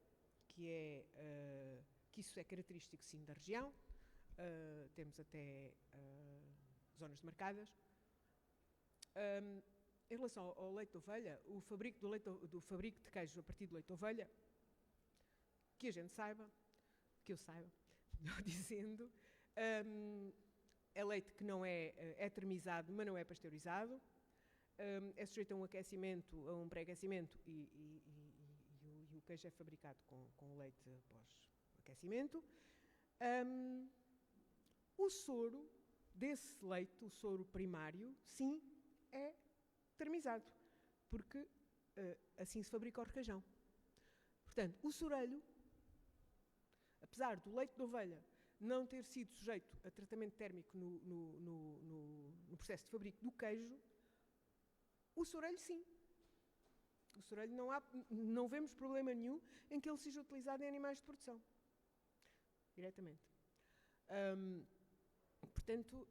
que isso é característico, sim, da região, temos até zonas demarcadas. Em relação ao leite de ovelha, o fabrico do fabrico de queijo a partir do leite de ovelha, que a gente saiba, que eu saiba, melhor dizendo, é leite que não é termizado, mas não é pasteurizado, é sujeito a um aquecimento, a um pré-aquecimento e o queijo é fabricado com leite pós-aquecimento. O soro desse leite, o soro primário, sim, é termizado, porque assim se fabrica o requeijão. Portanto, o sorelho, apesar do leite de ovelha não ter sido sujeito a tratamento térmico no processo de fabrico do queijo, o sorelho sim. O sorelho não vemos problema nenhum em que ele seja utilizado em animais de produção. Diretamente. Portanto,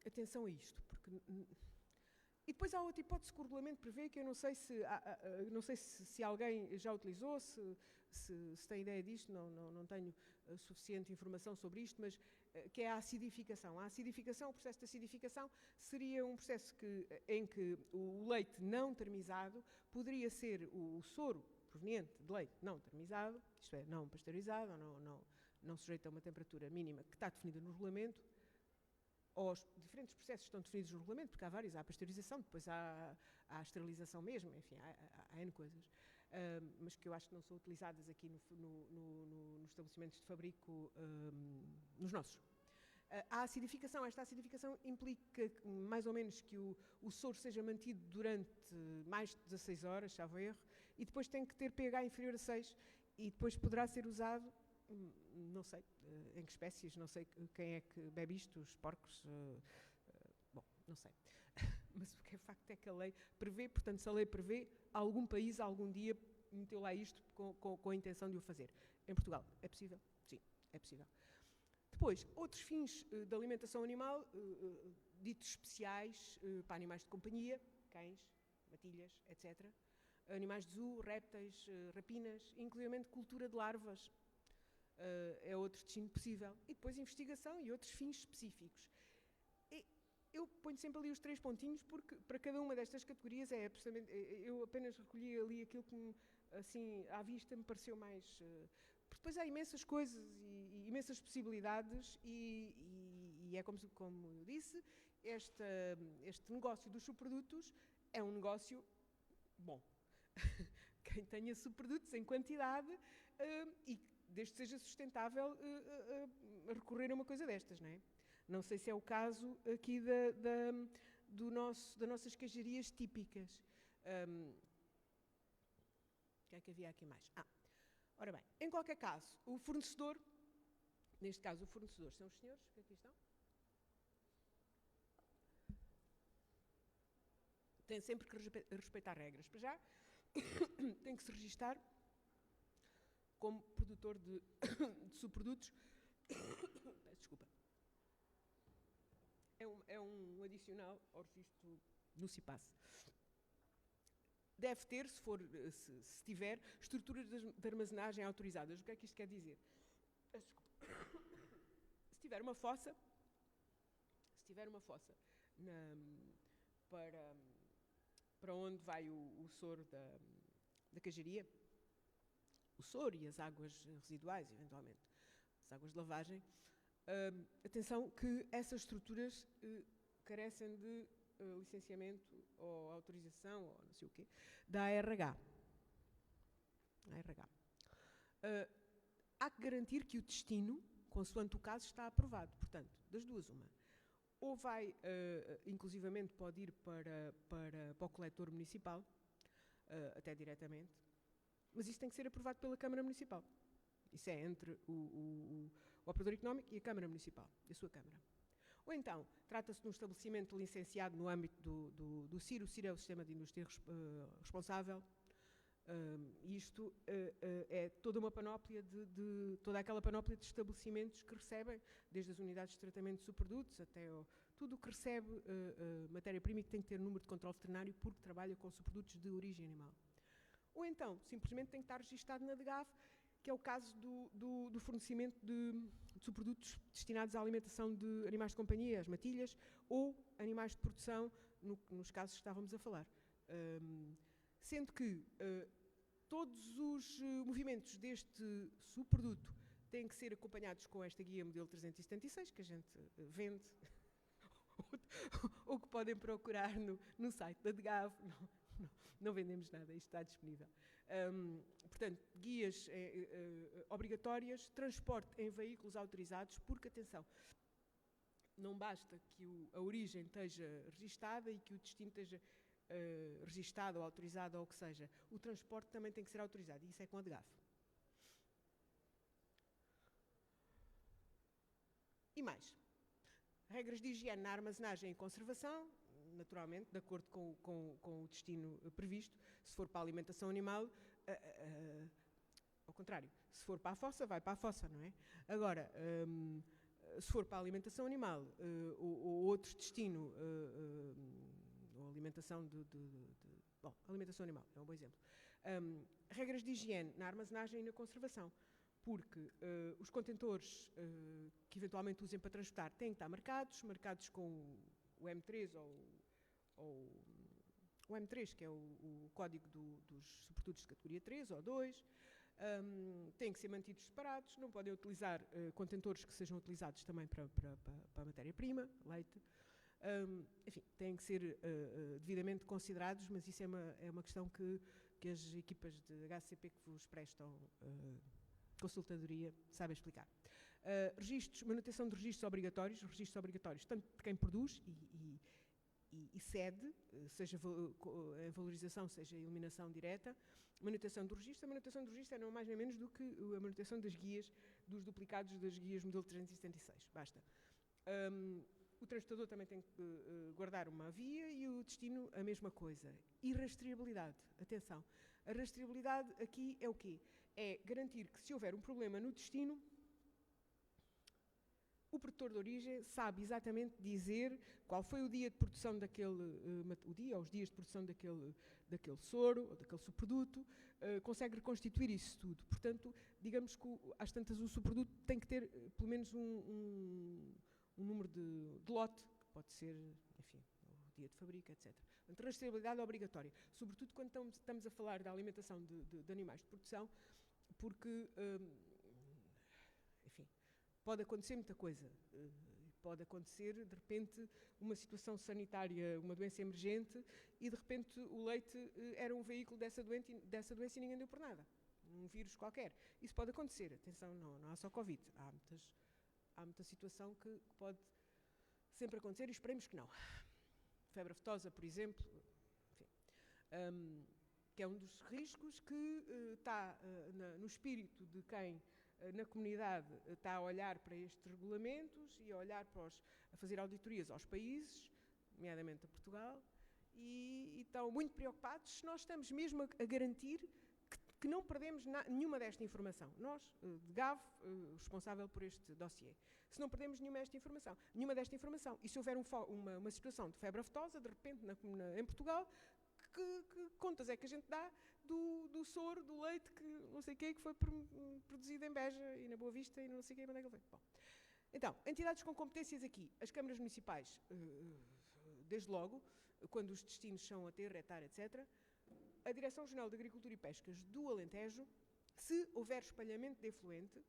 atenção a isto. E depois há outra hipótese que o regulamento prevê, que eu não sei se alguém já utilizou, se tem ideia disto, não tenho suficiente informação sobre isto, mas que é a acidificação. A acidificação, o processo de acidificação, seria um processo em que o leite não termizado poderia ser o soro proveniente de leite não termizado, isto é, não pasteurizado, não sujeito a uma temperatura mínima que está definida no regulamento. Os diferentes processos estão definidos no regulamento, porque há vários, há a pasteurização, depois há a esterilização mesmo, enfim, há N coisas, mas que eu acho que não são utilizadas aqui nos estabelecimentos de fabrico, nos nossos. A acidificação, esta acidificação implica mais ou menos que o soro seja mantido durante mais de 16 horas, salvo erro, e depois tem que ter pH inferior a 6, e depois poderá ser usado, não sei em que espécies, não sei quem é que bebe isto, os porcos, bom, não sei. Mas o que é facto é que a lei prevê, portanto, se a lei prevê, algum país, algum dia, meteu lá isto com a intenção de o fazer. Em Portugal, é possível? Sim, é possível. Depois, outros fins de alimentação animal, ditos especiais para animais de companhia, cães, matilhas, etc. Animais de zoo, répteis, rapinas, inclusive cultura de larvas, é outro destino possível. E depois investigação e outros fins específicos. E eu ponho sempre ali os 3 pontinhos, porque para cada uma destas categorias é absolutamente... Eu apenas recolhi ali aquilo que, assim, à vista me pareceu mais... Porque depois há imensas coisas e imensas possibilidades e é como eu disse, este negócio dos subprodutos é um negócio bom. Quem tenha subprodutos em quantidade e desde que seja sustentável recorrer a uma coisa destas, não é? Não sei se é o caso aqui das nossas queijarias típicas. O que é que havia aqui mais? Ora bem, em qualquer caso, o fornecedor, neste caso o fornecedor são os senhores que aqui estão, tem sempre que respeitar regras. Para já, tem que se registar como produtor de subprodutos. Desculpa. É um adicional ao registro no CIPAS. Deve ter, se tiver, estruturas de armazenagem autorizadas. O que é que isto quer dizer? Se tiver uma fossa para onde vai o soro da queijaria, o soro e as águas residuais, eventualmente, as águas de lavagem, atenção que essas estruturas carecem de licenciamento ou autorização, ou não sei o quê, da ARH. Há que garantir que o destino, consoante o caso, está aprovado. Portanto, das duas, uma. Ou vai, inclusivamente, pode ir para o coletor municipal, até diretamente, mas isso tem que ser aprovado pela Câmara Municipal. Isso é entre o operador económico e a Câmara Municipal, a sua Câmara. Ou então, trata-se de um estabelecimento licenciado no âmbito do CIR. O CIR é o Sistema de Indústria Responsável. Isto é toda uma panóplia toda aquela panóplia de estabelecimentos que recebem, desde as unidades de tratamento de subprodutos até tudo o que recebe matéria-prima e que tem que ter número de controle veterinário porque trabalha com subprodutos de origem animal. Ou então, simplesmente tem que estar registado na DGAV, que é o caso do fornecimento de subprodutos destinados à alimentação de animais de companhia, as matilhas, ou animais de produção, nos casos que estávamos a falar. Sendo que todos os movimentos deste subproduto têm que ser acompanhados com esta guia modelo 376, que a gente vende, ou que podem procurar no site da DGAV. Não vendemos nada, isto está disponível. Portanto, guias obrigatórias, transporte em veículos autorizados, porque, atenção, não basta que a origem esteja registada e que o destino esteja registado ou autorizado ou o que seja. O transporte também tem que ser autorizado, e isso é com a DGAV. E mais, regras de higiene na armazenagem e conservação, naturalmente, de acordo com o destino previsto. Se for para a alimentação animal, ao contrário, se for para a fossa, vai para a fossa, não é? Agora, se for para a alimentação animal ou outro destino, ou alimentação bom, alimentação animal, é um bom exemplo. Regras de higiene na armazenagem e na conservação, porque os contentores que eventualmente usem para transportar têm que estar marcados com o M3 ou o M3, que é o código dos subprodutos de categoria 3 ou 2, têm que ser mantidos separados, não podem utilizar contentores que sejam utilizados também para a matéria-prima, leite. Enfim, têm que ser devidamente considerados, mas isso é uma questão que as equipas de HCP que vos prestam consultadoria sabem explicar. Manutenção de registros obrigatórios, tanto de quem produz e cede, seja a valorização, seja a eliminação direta. Manutenção do registro. A manutenção do registro é não mais nem menos do que a manutenção das guias, dos duplicados das guias modelo 376. Basta. O transportador também tem que guardar uma via e o destino a mesma coisa. E rastreabilidade. Atenção. A rastreabilidade aqui é o quê? É garantir que se houver um problema no destino, o produtor de origem sabe exatamente dizer qual foi o dia de produção os dias de produção daquele soro ou daquele subproduto, consegue reconstituir isso tudo. Portanto, digamos que às tantas o subproduto tem que ter pelo menos um número de lote, que pode ser, enfim, o dia de fabrico, etc. Portanto, rastreabilidade obrigatória, sobretudo quando estamos a falar da alimentação de animais de produção, porque, enfim, pode acontecer muita coisa. Pode acontecer, de repente, uma situação sanitária, uma doença emergente, e de repente o leite era um veículo dessa doença e ninguém deu por nada. Um vírus qualquer. Isso pode acontecer. Atenção, não há só Covid. Há muita situação que pode sempre acontecer e esperemos que não. Febre aftosa, por exemplo, enfim, que é um dos riscos que está no espírito de quem na comunidade está a olhar para estes regulamentos e a olhar a fazer auditorias aos países, nomeadamente a Portugal, e estão muito preocupados se nós estamos mesmo a garantir que não perdemos nenhuma desta informação. Nós, de GAV, responsável por este dossiê, se não perdemos nenhuma desta informação. E se houver uma situação de febre aftosa, de repente, em Portugal, que contas é que a gente dá do soro, do leite, que não sei o que foi produzido em Beja e na Boa Vista e não sei o que, onde é que ele foi. Bom, então, entidades com competências aqui, as câmaras municipais, desde logo, quando os destinos são a terra, hectare, etc., a Direção-Geral de Agricultura e Pescas do Alentejo, se houver espalhamento de efluente,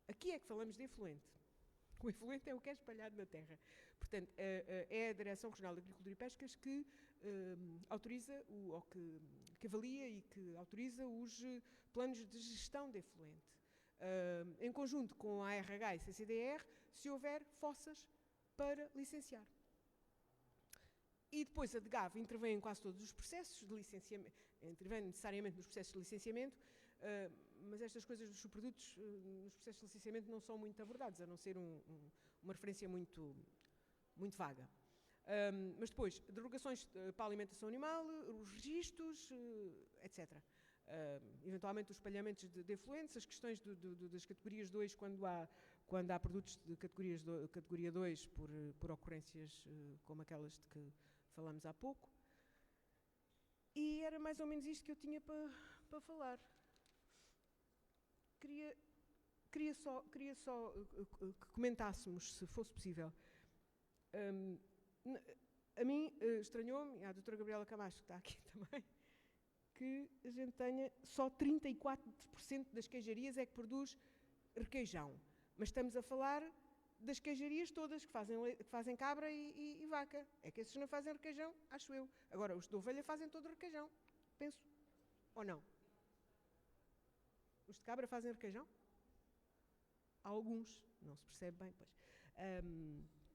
aqui é que falamos de efluente. O efluente é o que é espalhado na terra. Portanto, é a Direção-Regional de Agricultura e Pescas que autoriza, ou que avalia e que autoriza os planos de gestão de efluente. Em conjunto com a ARH e CCDR, se houver fossas para licenciar. E depois a DGAV intervém em quase todos os processos de licenciamento, intervém necessariamente nos processos de licenciamento, mas estas coisas dos subprodutos nos processos de licenciamento não são muito abordados, a não ser uma referência muito vaga. Mas depois, derogações para a alimentação animal, os registros, etc. eventualmente os espalhamentos de efluentes, as questões das categorias 2, quando há produtos de categoria 2 por ocorrências como aquelas de que falamos há pouco. E era mais ou menos isto que eu tinha para falar. Queria só que comentássemos, se fosse possível. A mim estranhou-me, e à doutora Gabriela Camacho, que está aqui também, que a gente tenha só 34% das queijarias é que produz requeijão. Mas estamos a falar das queijarias todas que fazem cabra e vaca. É que esses não fazem requeijão, acho eu. Agora, os de ovelha fazem todo requeijão, penso. Ou não? Os de cabra fazem requeijão? Há alguns, não se percebe bem, pois.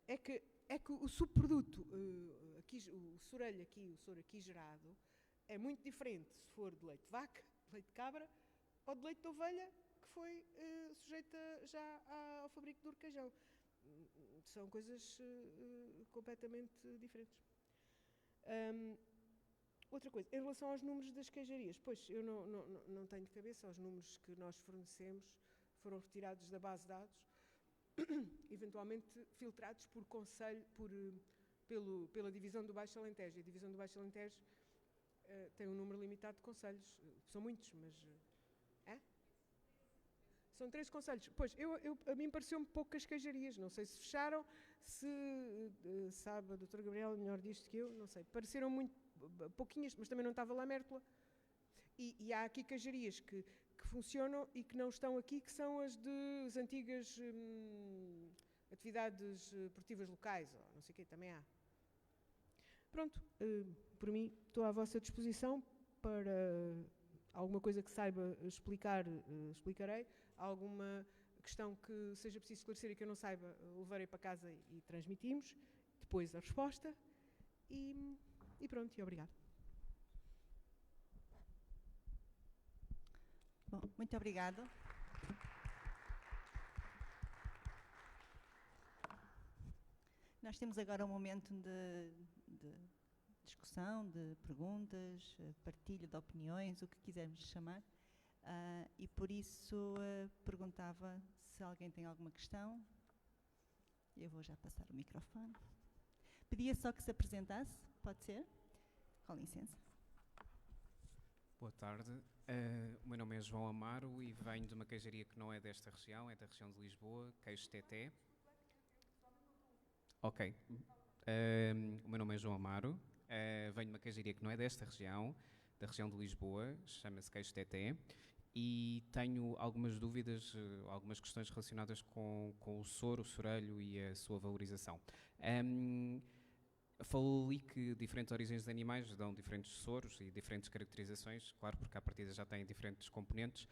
É que o subproduto, o soro aqui gerado, é muito diferente se for de leite de vaca, de leite de cabra ou de leite de ovelha, que foi sujeita já ao fabrico do requeijão. São coisas completamente diferentes. Outra coisa, em relação aos números das queijarias, pois eu não tenho de cabeça, os números que nós fornecemos foram retirados da base de dados, eventualmente filtrados por conselho, pela divisão do Baixo Alentejo. A divisão do Baixo Alentejo tem um número limitado de conselhos, são muitos, mas... São 13 conselhos. Pois, a mim pareceu-me poucas queijarias, não sei se fecharam, se sabe a doutora Gabriela melhor disto que eu, não sei. Pareceram muito pouquinhas, mas também não estava lá Mértola. E há aqui queijarias que funcionam e que não estão aqui, que são as das antigas atividades produtivas locais, ou não sei o quê, também há. Pronto, por mim, estou à vossa disposição para alguma coisa que saiba explicar, explicarei. Alguma questão que seja preciso esclarecer e que eu não saiba, levarei para casa e transmitimos. Depois a resposta. E pronto, e obrigado. Bom, muito obrigado. Nós temos agora um momento de discussão, de perguntas, partilha de opiniões, o que quisermos chamar. E por isso perguntava se alguém tem alguma questão. Eu vou já passar o microfone. Pedia só que se apresentasse, pode ser? Com licença. Boa tarde, o meu nome é João Amaro e venho de uma queijaria que não é desta região, é da região de Lisboa, Queijo Teté. Ok, o meu nome é João Amaro, venho de uma queijaria que não é desta região, da região de Lisboa, chama-se Queijo Teté, e tenho algumas dúvidas, algumas questões relacionadas com o soro, o sorelho e a sua valorização. Falou ali que diferentes origens de animais dão diferentes soros e diferentes caracterizações, claro, porque à partida já têm diferentes componentes,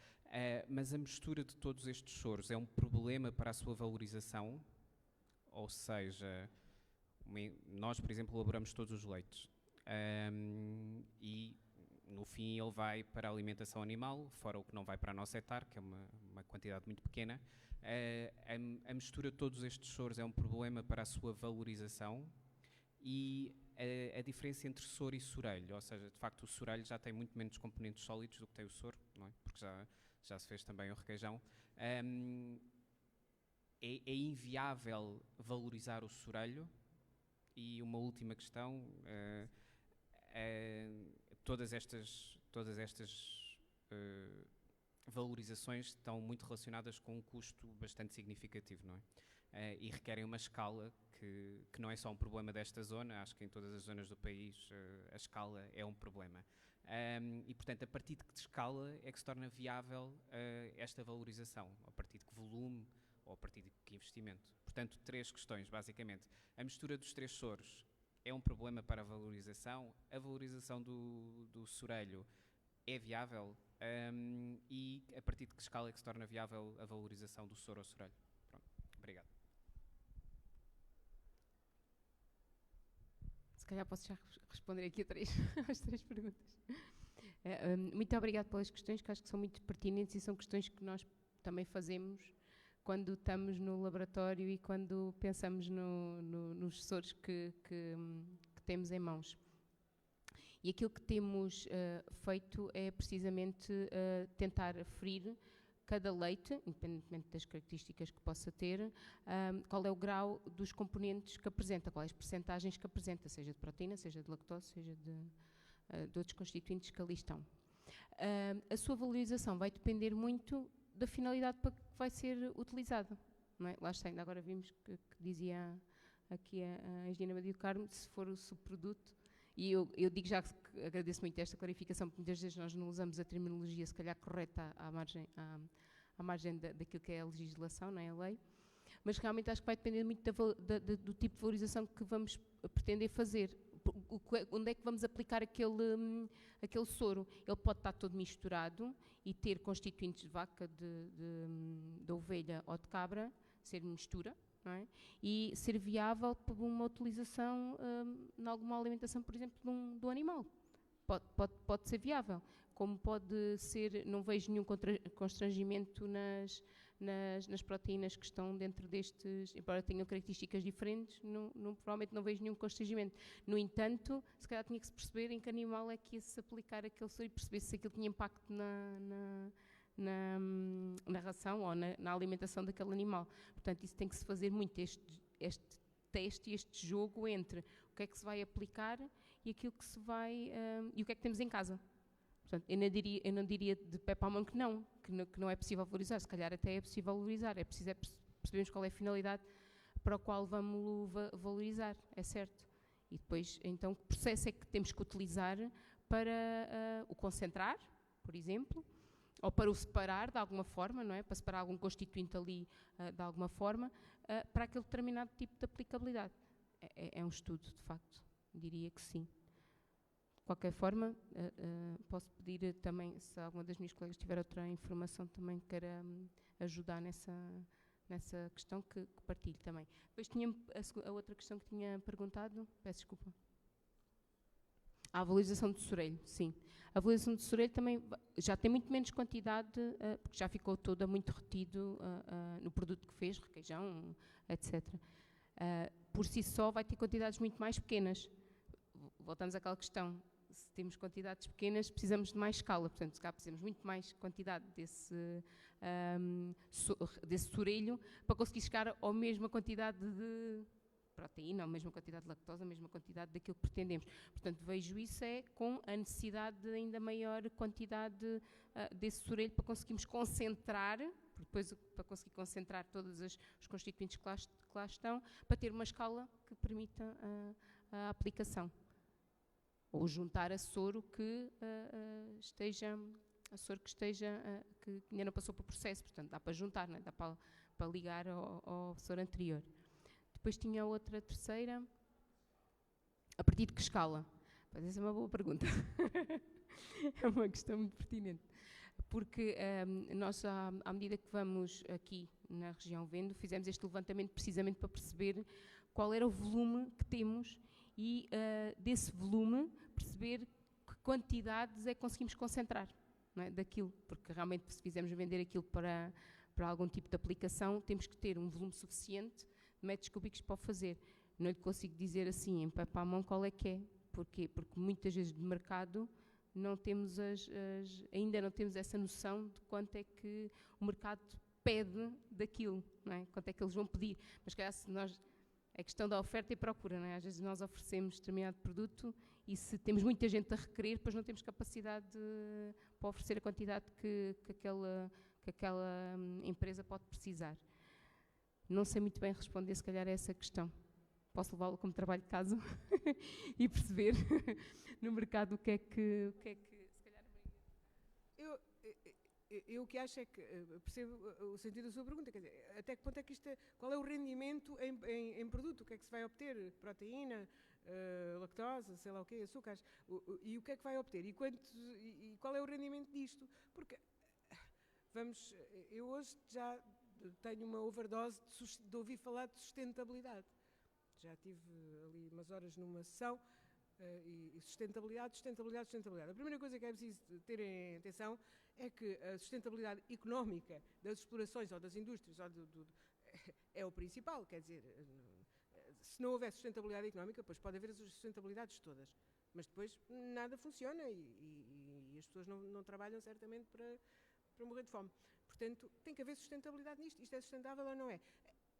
mas a mistura de todos estes soros é um problema para a sua valorização? Ou seja, nós, por exemplo, elaboramos todos os leites e no fim ele vai para a alimentação animal, fora o que não vai para a nossa etar, que é uma quantidade muito pequena. A mistura de todos estes soros é um problema para a sua valorização? E a diferença entre soro e sorelho, ou seja, de facto o sorelho já tem muito menos componentes sólidos do que tem o soro, não é? Porque já se fez também o requeijão. É inviável valorizar o sorelho? E uma última questão, todas estas valorizações estão muito relacionadas com um custo bastante significativo, não é? E requerem uma escala que não é só um problema desta zona, acho que em todas as zonas do país a escala é um problema. E, portanto, a partir de que escala é que se torna viável esta valorização? A partir de que volume ou a partir de que investimento? Portanto, 3 questões, basicamente. A mistura dos 3 soros é um problema para a valorização do sorelho é viável? E a partir de que escala é que se torna viável a valorização do soro ou sorelho? Pronto, obrigado. Se calhar posso já responder aqui às 3 perguntas. Muito obrigada pelas questões, que acho que são muito pertinentes e são questões que nós também fazemos quando estamos no laboratório e quando pensamos nos soros que temos em mãos. E aquilo que temos feito é precisamente tentar aferir cada leite, independentemente das características que possa ter, qual é o grau dos componentes que apresenta, quais as percentagens que apresenta, seja de proteína, seja de lactose, seja de outros constituintes que ali estão. A sua valorização vai depender muito da finalidade para que vai ser utilizada. Não é? Lá está, ainda agora vimos que dizia aqui a engenheira Maria do Carmo, se for o subproduto, e eu digo já que agradeço muito esta clarificação, porque muitas vezes nós não usamos a terminologia, se calhar, correta à margem daquilo que é a legislação, não é, a lei, mas realmente acho que vai depender muito do tipo de valorização que vamos pretender fazer. Onde é que vamos aplicar aquele soro? Ele pode estar todo misturado e ter constituintes de vaca, de ovelha ou de cabra, ser mistura, não é? E ser viável para uma utilização em alguma alimentação, por exemplo, de um animal. Pode ser viável. Como pode ser, não vejo nenhum constrangimento nas proteínas que estão dentro destes, embora tenham características diferentes, provavelmente não vejo nenhum constrangimento. No entanto, se calhar tinha que se perceber em que animal é que ia se aplicar aquele soro e perceber se aquilo tinha impacto na ração ou na alimentação daquele animal. Portanto, isso tem que se fazer muito, este teste e este jogo entre o que é que se vai aplicar e aquilo que se vai, e o que é que temos em casa. Portanto, eu não diria de pé para a mão que não é possível valorizar, se calhar até é possível valorizar, é preciso percebermos qual é a finalidade para a qual vamos valorizar, é certo. E depois, então, que processo é que temos que utilizar para o concentrar, por exemplo, ou para o separar de alguma forma, não é? Para separar algum constituinte ali de alguma forma, para aquele determinado tipo de aplicabilidade. É um estudo, de facto, diria que sim. De qualquer forma, posso pedir também, se alguma das minhas colegas tiver outra informação também queira ajudar nessa questão, que partilhe também. Depois tinha a outra questão que tinha perguntado, peço desculpa. A valorização do sorelho, sim. A valorização do sorelho também já tem muito menos quantidade, porque já ficou toda muito retido no produto que fez, requeijão, etc. Por si só vai ter quantidades muito mais pequenas. Voltamos àquela questão, se temos quantidades pequenas, precisamos de mais escala, portanto, se cá precisamos muito mais quantidade desse sorelho para conseguir chegar à mesma quantidade de proteína, a mesma quantidade de lactose, a mesma quantidade daquilo que pretendemos. Portanto, vejo isso com a necessidade de ainda maior quantidade desse sorelho para conseguirmos concentrar, depois para conseguir concentrar todos os constituintes que lá estão, para ter uma escala que permita a aplicação. Ou juntar a soro que esteja, que ainda não passou para o processo, portanto, dá para juntar, não é? Dá para ligar ao soro anterior. Depois tinha outra terceira. A partir de que escala? Mas essa é uma boa pergunta. É uma questão muito pertinente. Porque nós, à medida que vamos aqui na região Vendo, fizemos este levantamento precisamente para perceber qual era o volume que temos e desse volume perceber que quantidades é que conseguimos concentrar, não é, daquilo. Porque realmente, se quisermos vender aquilo para algum tipo de aplicação, temos que ter um volume suficiente de metros cúbicos para o fazer. Não lhe consigo dizer assim, em pé para a mão, qual é que é. Porquê? Porque muitas vezes de mercado não temos ainda não temos essa noção de quanto é que o mercado pede daquilo, não é? Quanto é que eles vão pedir. Mas, calhar, se nós... É questão da oferta e procura, não é? Às vezes nós oferecemos determinado produto e se temos muita gente a requerer, depois não temos capacidade para oferecer a quantidade que aquela empresa pode precisar. Não sei muito bem responder, se calhar, a essa questão. Posso levá-lo como trabalho de casa e perceber no mercado o que é que se calhar... Eu o que acho é que percebo o sentido da sua pergunta, quer dizer, até que ponto é que isto qual é o rendimento em produto, o que é que se vai obter, proteína, lactose, sei lá o quê, açúcares, e o que é que vai obter, e qual é o rendimento disto, porque, eu hoje já tenho uma overdose de ouvir falar de sustentabilidade, já tive ali umas horas numa sessão, e sustentabilidade. A primeira coisa que é preciso ter em atenção é que a sustentabilidade económica das explorações ou das indústrias é o principal, quer dizer, se não houver sustentabilidade económica, pois pode haver as sustentabilidades todas, Mas depois nada funciona e as pessoas não trabalham certamente para morrer de fome. Portanto, tem que haver sustentabilidade nisto. Isto é sustentável ou não é?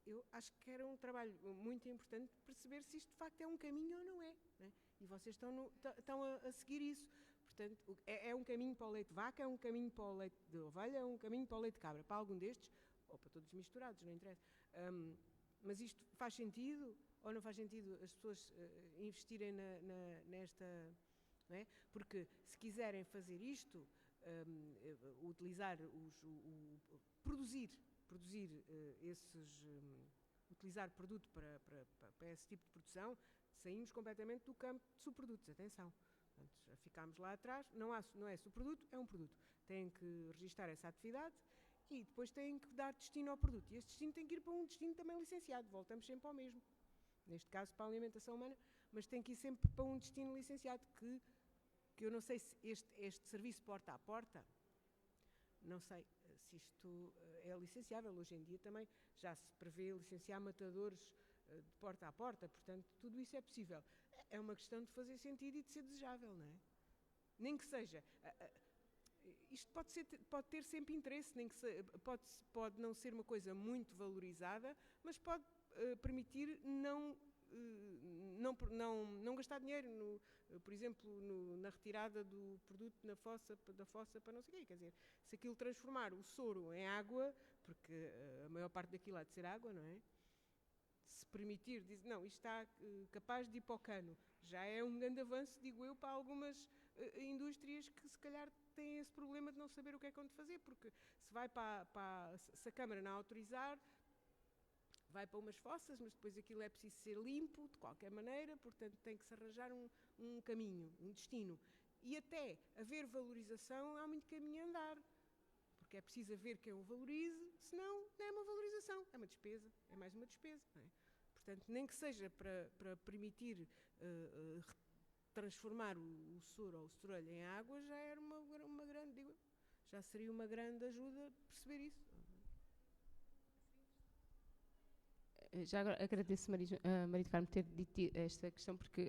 Eu acho que era um trabalho muito importante perceber se isto de facto é um caminho ou não é. Né? E vocês estão a seguir isso. Portanto, é um caminho para o leite de vaca, é um caminho para o leite de ovelha, é um caminho para o leite de cabra. Para algum destes, ou para todos misturados, não interessa. Mas isto faz sentido ou não faz sentido as pessoas investirem nesta... Não é? Porque se quiserem fazer isto, utilizar produzir utilizar produto para esse tipo de produção, saímos completamente do campo de subprodutos, atenção. Portanto, já ficámos lá atrás, não é subproduto, é um produto. Têm que registar essa atividade e depois têm que dar destino ao produto. E esse destino tem que ir para um destino também licenciado, voltamos sempre ao mesmo. Neste caso para a alimentação humana, mas tem que ir sempre para um destino licenciado, que eu não sei se este serviço porta a porta, não sei se isto é licenciável. Hoje em dia também já se prevê licenciar matadores de porta a porta, portanto tudo isso é possível. É uma questão de fazer sentido e de ser desejável, não é? Nem que seja... Isto pode ter sempre interesse, nem que pode não ser uma coisa muito valorizada, mas pode permitir não gastar dinheiro, por exemplo, na retirada do produto da fossa para não sei o quê. Quer dizer, se aquilo transformar o soro em água, porque a maior parte daquilo há de ser água, não é? Se permitir, dizer, não, isto está capaz de ir para o cano, já é um grande avanço, digo eu, para algumas indústrias que se calhar têm esse problema de não saber o que é que hão de fazer, porque se a Câmara não autorizar, vai para umas fossas, mas depois aquilo é preciso ser limpo, de qualquer maneira, portanto tem que se arranjar um caminho, um destino. E até haver valorização, há muito caminho a andar, porque é preciso haver quem o valorize, senão não é uma valorização, é uma despesa, é mais uma despesa. Não é? Portanto, nem que seja para permitir transformar o soro ou o estrolho em água, já era uma grande, já seria uma grande ajuda perceber isso. Já agora agradeço, Maria do Carmo, ter dito esta questão, porque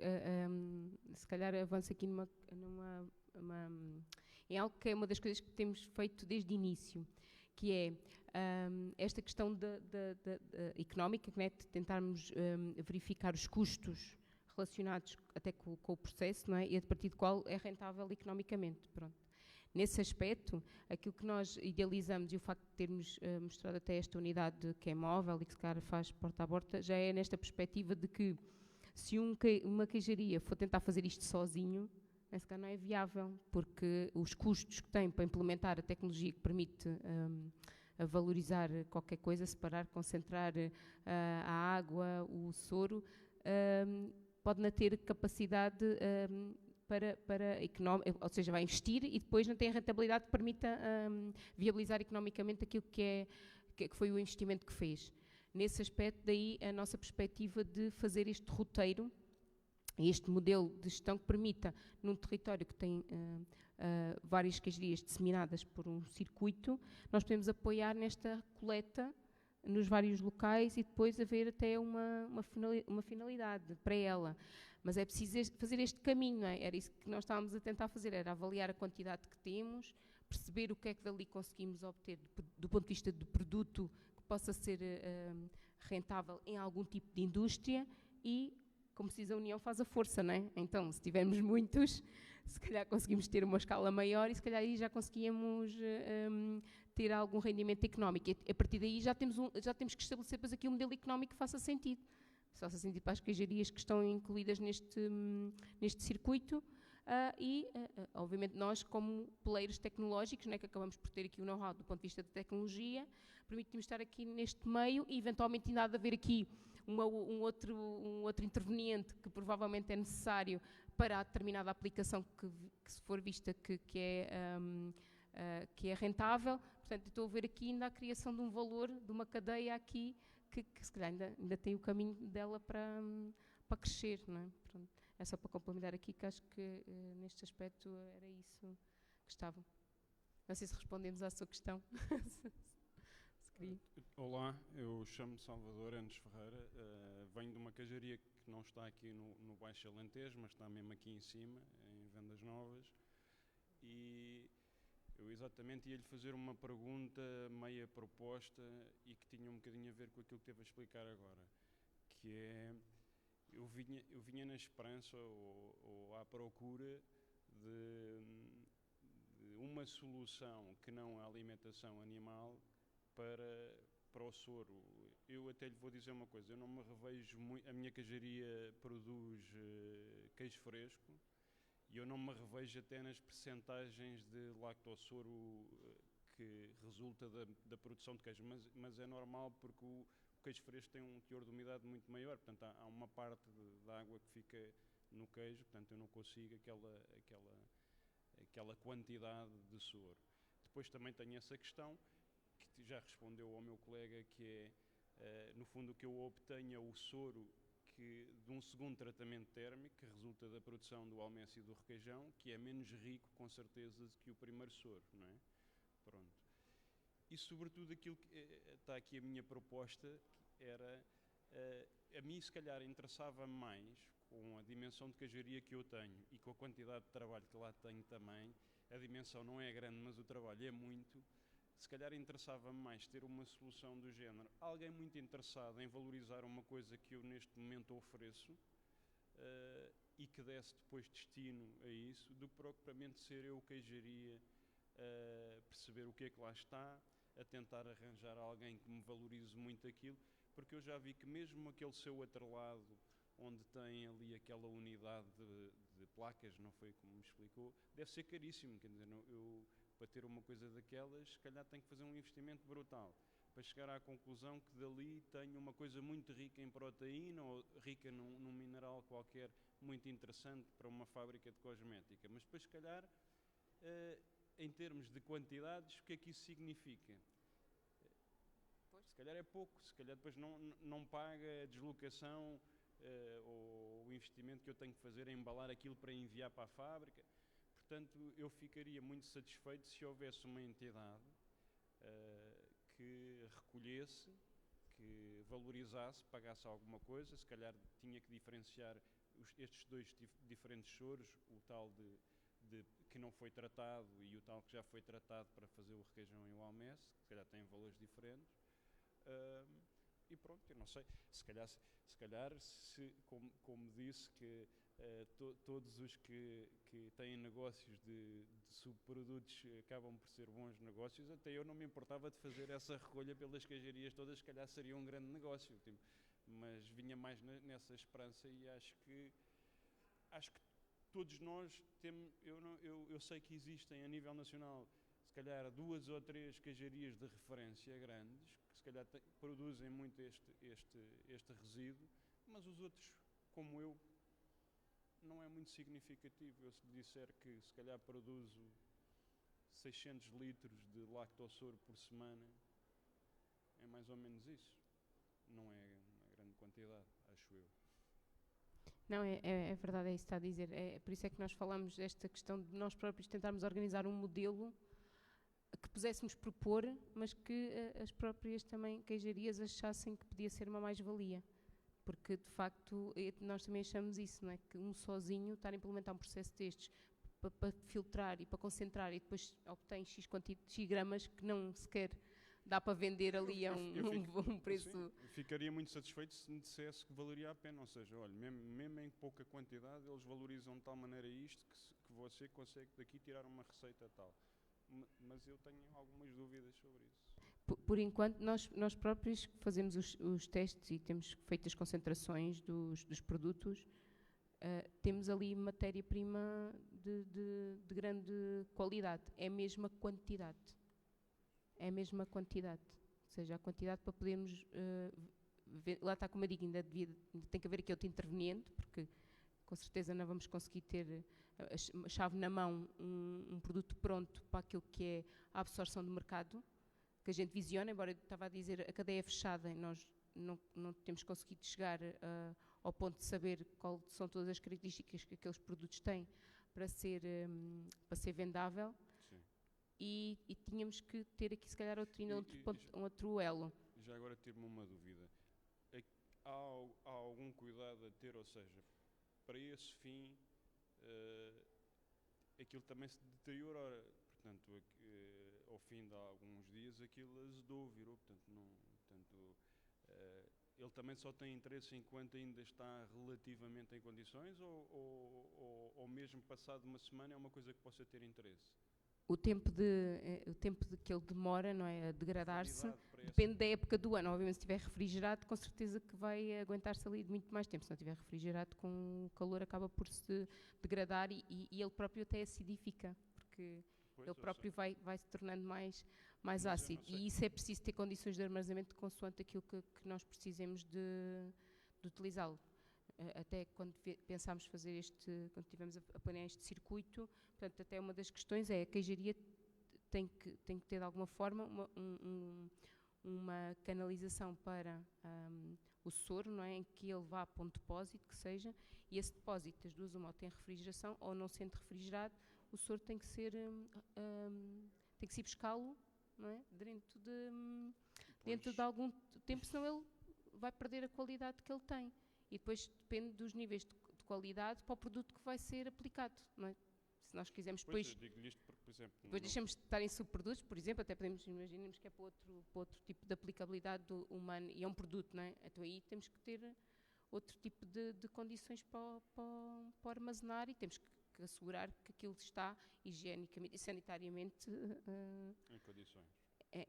se calhar avanço aqui em algo que é uma das coisas que temos feito desde o início, que é esta questão económica, né, de tentarmos verificar os custos relacionados até com o processo, não é? E a partir do qual é rentável economicamente. Pronto. Nesse aspecto, aquilo que nós idealizamos e o facto de termos mostrado até esta unidade que é móvel e que se calhar faz porta a porta, já é nesta perspectiva de que se uma queijaria for tentar fazer isto sozinho, se calhar não é viável, porque os custos que tem para implementar a tecnologia que permite a valorizar qualquer coisa, separar, concentrar a água, o soro, pode não ter capacidade para ou seja, vai investir e depois não tem a rentabilidade que permita viabilizar economicamente aquilo que foi o investimento que fez. Nesse aspecto, daí a nossa perspectiva de fazer este roteiro, este modelo de gestão que permita, num território que tem várias queijarias disseminadas por um circuito, nós podemos apoiar nesta coleta nos vários locais e depois haver até uma finalidade para ela. Mas é preciso fazer este caminho, não é? Era isso que nós estávamos a tentar fazer, era avaliar a quantidade que temos, perceber o que é que dali conseguimos obter do ponto de vista do produto que possa ser rentável em algum tipo de indústria e, como se diz, a união faz a força, não é? Então, se tivermos muitos, se calhar conseguimos ter uma escala maior e se calhar aí já conseguíamos ter algum rendimento económico. E a partir daí já temos que estabelecer depois aqui um modelo económico que faça sentido. Faça sentido para as queijarias que estão incluídas neste circuito obviamente nós como peleiros tecnológicos, né, que acabamos por ter aqui o know-how do ponto de vista de tecnologia, permitimos estar aqui neste meio e eventualmente ainda há de haver aqui um outro interveniente que provavelmente é necessário para a determinada aplicação que se for vista que é rentável. Portanto, estou a ver aqui ainda a criação de um valor, de uma cadeia aqui que se calhar ainda tem o caminho dela para crescer, não é? Pronto, é só para complementar aqui que acho que neste aspecto era isso que estava. Não sei se respondemos à sua questão. Se Olá, eu chamo-me Salvador Enes Ferreira, venho de uma queijaria que não está aqui no Baixo Alentejo, mas está mesmo aqui em cima, em Vendas Novas, e eu exatamente ia-lhe fazer uma pergunta meia proposta e que tinha um bocadinho a ver com aquilo que teve a explicar agora, que é, eu vinha na esperança ou à procura de uma solução que não a alimentação animal para o soro. Eu até lhe vou dizer uma coisa, eu não me revejo muito, a minha queijaria produz queijo fresco e eu não me revejo até nas percentagens de lactossoro que resulta da produção de queijo, mas é normal porque o queijo fresco tem um teor de umidade muito maior, portanto há uma parte da água que fica no queijo, portanto eu não consigo aquela quantidade de soro. Depois também tenho essa questão, que já respondeu ao meu colega, que é, no fundo, o que eu obtenho é o soro de um segundo tratamento térmico, que resulta da produção do almécio e do requeijão, que é menos rico, com certeza, do que o primeiro soro, não é? Pronto. E, sobretudo, aquilo que está aqui a minha proposta, era, a mim, se calhar, interessava mais, com a dimensão de queijaria que eu tenho e com a quantidade de trabalho que lá tenho também, a dimensão não é grande, mas o trabalho é muito. Se calhar interessava-me mais ter uma solução do género, alguém muito interessado em valorizar uma coisa que eu neste momento ofereço e que desse depois destino a isso, do que propriamente ser eu queijaria, perceber o que é que lá está, a tentar arranjar alguém que me valorize muito aquilo, porque eu já vi que mesmo aquele seu atrelado, onde tem ali aquela unidade de placas, não foi como me explicou, deve ser caríssimo, quer dizer, para ter uma coisa daquelas, se calhar tem que fazer um investimento brutal, para chegar à conclusão que dali tenho uma coisa muito rica em proteína, ou rica num mineral qualquer, muito interessante para uma fábrica de cosmética. Mas depois, se calhar, em termos de quantidades, o que é que isso significa? Se calhar é pouco, se calhar depois não paga a deslocação ou o investimento que eu tenho que fazer em embalar aquilo para enviar para a fábrica. Portanto, eu ficaria muito satisfeito se houvesse uma entidade que recolhesse, que valorizasse, pagasse alguma coisa, se calhar tinha que diferenciar estes dois diferentes soros, o tal que não foi tratado e o tal que já foi tratado para fazer o requeijão e o almécio, que se calhar têm valores diferentes. E pronto, eu não sei, se calhar como disse, que todos os que têm negócios de subprodutos acabam por ser bons negócios, até eu não me importava de fazer essa recolha pelas queijarias todas, se calhar seria um grande negócio, tipo, mas vinha mais nessa esperança e acho que todos nós temos, eu sei que existem a nível nacional, se calhar 2 ou 3 queijarias de referência grandes, que se calhar produzem muito este resíduo, mas os outros, como eu, não é muito significativo. Eu se lhe disser que se calhar produzo 600 litros de lactossoro por semana, é mais ou menos isso. Não é uma grande quantidade, acho eu. Não, é verdade, é isso que está a dizer. Por isso é que nós falamos desta questão de nós próprios tentarmos organizar um modelo que pudéssemos propor, mas que as próprias também queijarias achassem que podia ser uma mais-valia. Porque, de facto, nós também achamos isso, não é? Que um sozinho estar a implementar um processo destes para filtrar e para concentrar e depois obtém X gramas que não sequer dá para vender ali a um preço... Sim, ficaria muito satisfeito se me dissesse que valeria a pena, ou seja, olha, mesmo em pouca quantidade, eles valorizam de tal maneira isto que você consegue daqui tirar uma receita tal. Mas eu tenho algumas dúvidas sobre isso. Por enquanto, nós próprios fazemos os testes e temos feito as concentrações dos produtos, temos ali matéria-prima de grande qualidade, é a mesma quantidade. É a mesma quantidade, ou seja, a quantidade para podermos ver, lá está como eu digo, ainda tem que haver aqui outro interveniente, porque com certeza não vamos conseguir ter a chave na mão, um produto pronto para aquilo que é a absorção do mercado, que a gente visiona, embora eu estava a dizer a cadeia é fechada e nós não temos conseguido chegar ao ponto de saber quais são todas as características que aqueles produtos têm para ser vendável. Sim. e tínhamos que ter aqui, se calhar, um outro elo. Já agora tive-me uma dúvida. Há algum cuidado a ter, ou seja, para esse fim, aquilo também se deteriora, portanto, ao fim de alguns dias aquilo azedou, virou, ele também só tem interesse enquanto ainda está relativamente em condições ou mesmo passado uma semana é uma coisa que possa ter interesse? O tempo que ele demora, não é, a degradar-se depende da época do ano. Obviamente, se estiver refrigerado, com certeza que vai aguentar-se ali muito mais tempo. Se não estiver refrigerado, com o calor acaba por se degradar e ele próprio até acidifica, porque ele próprio vai se tornando mais ácido. E isso é preciso ter condições de armazenamento consoante aquilo que nós precisemos de utilizá-lo. Até quando pensámos fazer quando tivemos a planear este circuito, portanto, até uma das questões é a queijaria tem que ter de alguma forma uma canalização para o soro, não é? Em que ele vá para um depósito que seja, e esse depósito, das duas uma, ou tem refrigeração ou não sendo refrigerado, o soro tem que ser buscá-lo, não é? Dentro de algum tempo, senão ele vai perder a qualidade que ele tem. E depois depende dos níveis de qualidade para o produto que vai ser aplicado, não é? Se nós quisermos depois deixamos de estar em subprodutos, por exemplo, até imaginemos que é para outro tipo de aplicabilidade do humano e é um produto, não é? Então aí temos que ter outro tipo de condições para armazenar e temos que assegurar que aquilo está higienicamente e sanitariamente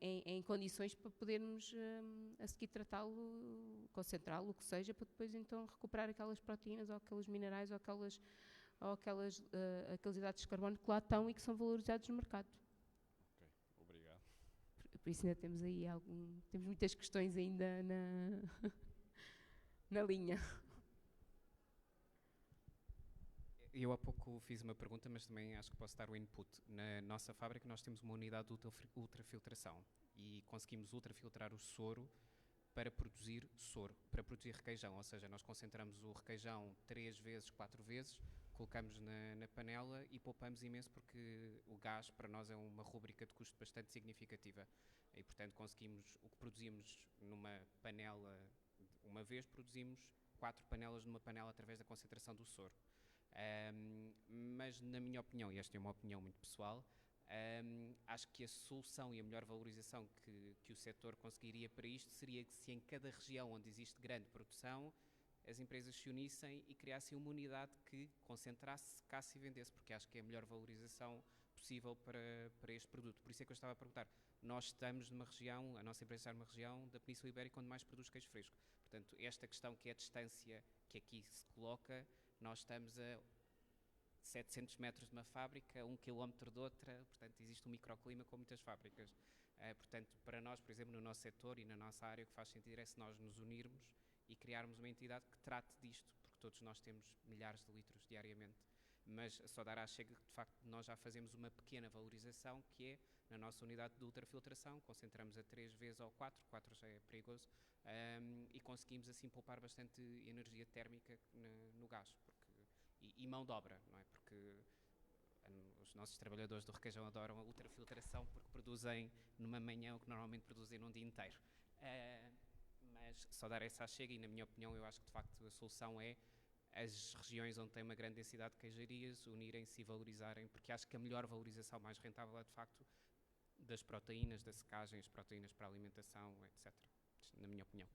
em condições para podermos a seguir tratá-lo, concentrá-lo, o que seja, para depois então recuperar aquelas proteínas ou aqueles minerais ou aqueles hidratos de carbono que lá estão e que são valorizados no mercado. Ok, obrigado. Por isso ainda temos aí temos muitas questões ainda na linha. Eu há pouco fiz uma pergunta, mas também acho que posso dar o input. Na nossa fábrica nós temos uma unidade de ultrafiltração e conseguimos ultrafiltrar o soro para produzir requeijão, ou seja, nós concentramos o requeijão 3 vezes, 4 vezes, colocamos na panela e poupamos imenso porque o gás para nós é uma rúbrica de custo bastante significativa e, portanto, conseguimos o que produzimos numa panela uma vez, produzimos 4 panelas numa panela através da concentração do soro. Mas na minha opinião, e esta é uma opinião muito pessoal, acho que a solução e a melhor valorização que o setor conseguiria para isto seria que se em cada região onde existe grande produção as empresas se unissem e criassem uma unidade que concentrasse, secasse e vendesse, porque acho que é a melhor valorização possível para este produto. Por isso é que eu estava a perguntar, nós estamos numa região, a nossa empresa está numa região da Península Ibérica onde mais produz queijo fresco. Portanto, esta questão que é a distância que aqui se coloca, nós estamos a 700 metros de uma fábrica, 1 km de outra, portanto existe um microclima com muitas fábricas. Portanto, para nós, por exemplo, no nosso setor e na nossa área, o que faz sentido é se nós nos unirmos e criarmos uma entidade que trate disto, porque todos nós temos milhares de litros diariamente. Mas só dar à chega que, de facto, nós já fazemos uma pequena valorização, que é, na nossa unidade de ultrafiltração, concentramos a 3 vezes ou 4 já é perigoso, e conseguimos assim poupar bastante energia térmica no gás, e mão de obra, não é? Porque os nossos trabalhadores do requeijão adoram a ultrafiltração porque produzem numa manhã o que normalmente produzem num dia inteiro. Mas só dar essa chega e, na minha opinião, eu acho que de facto a solução é as regiões onde tem uma grande densidade de queijarias unirem-se e valorizarem, porque acho que a melhor valorização mais rentável é de facto das proteínas, da secagem, as proteínas para a alimentação, etc. Na minha opinião.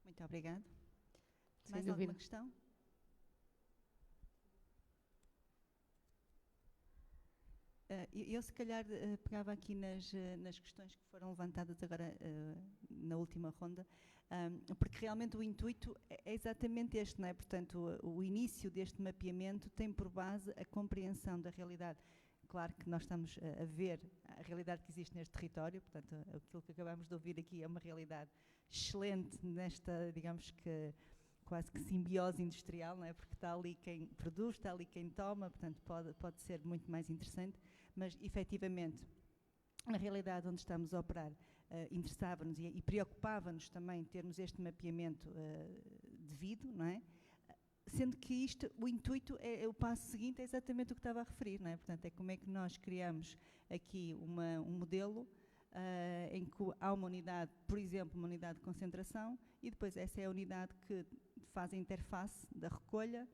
Muito obrigada. Sem Mais dúvida. alguma questão? Eu se calhar pegava aqui nas questões que foram levantadas agora na última ronda, porque realmente o intuito é exatamente este, não é? Portanto, o início deste mapeamento tem por base a compreensão da realidade. Claro que nós estamos a ver a realidade que existe neste território, portanto, aquilo que acabamos de ouvir aqui é uma realidade excelente nesta, digamos que, quase que simbiose industrial, não é? Porque está ali quem produz, está ali quem toma, portanto, pode ser muito mais interessante. Mas, efetivamente, na realidade onde estamos a operar, interessava-nos e preocupava-nos também termos este mapeamento devido, não é? sendo que isto, o intuito, o passo seguinte é exatamente o que estava a referir, não é? Portanto, é como é que nós criamos aqui um modelo em que há uma unidade, por exemplo, uma unidade de concentração, e depois essa é a unidade que faz a interface da recolha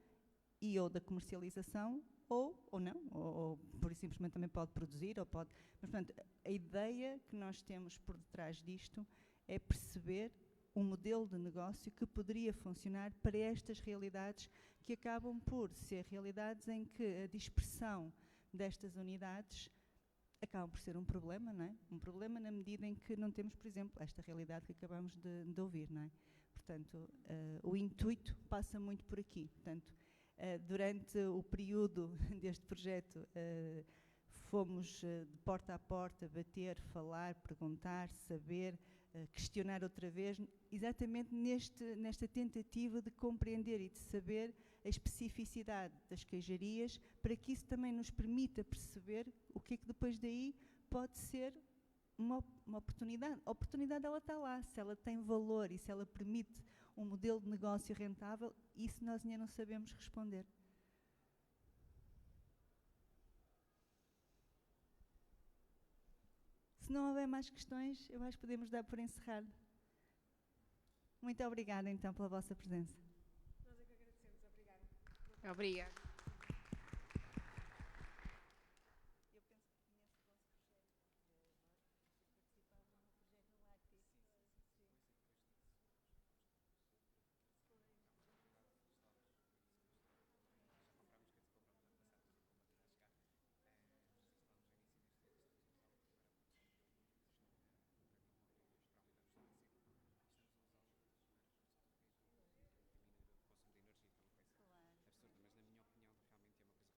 e ou da comercialização, ou não, ou por simplesmente também pode produzir, ou pode... Mas, portanto, a ideia que nós temos por detrás disto é perceber um modelo de negócio que poderia funcionar para estas realidades que acabam por ser realidades em que a dispersão destas unidades acabam por ser um problema, não é? Um problema na medida em que não temos, por exemplo, esta realidade que acabamos de ouvir, não é? Portanto, o intuito passa muito por aqui. Portanto, durante o período deste projeto, fomos de porta a porta, bater, falar, perguntar, saber, questionar outra vez, exatamente nesta tentativa de compreender e de saber a especificidade das queijarias, para que isso também nos permita perceber o que é que depois daí pode ser uma oportunidade. A oportunidade, ela está lá, se ela tem valor e se ela permite um modelo de negócio rentável, isso nós ainda não sabemos responder. Se não houver mais questões, eu acho que podemos dar por encerrado. Muito obrigada, então, pela vossa presença. Nós é que agradecemos. Obrigada. Obrigada.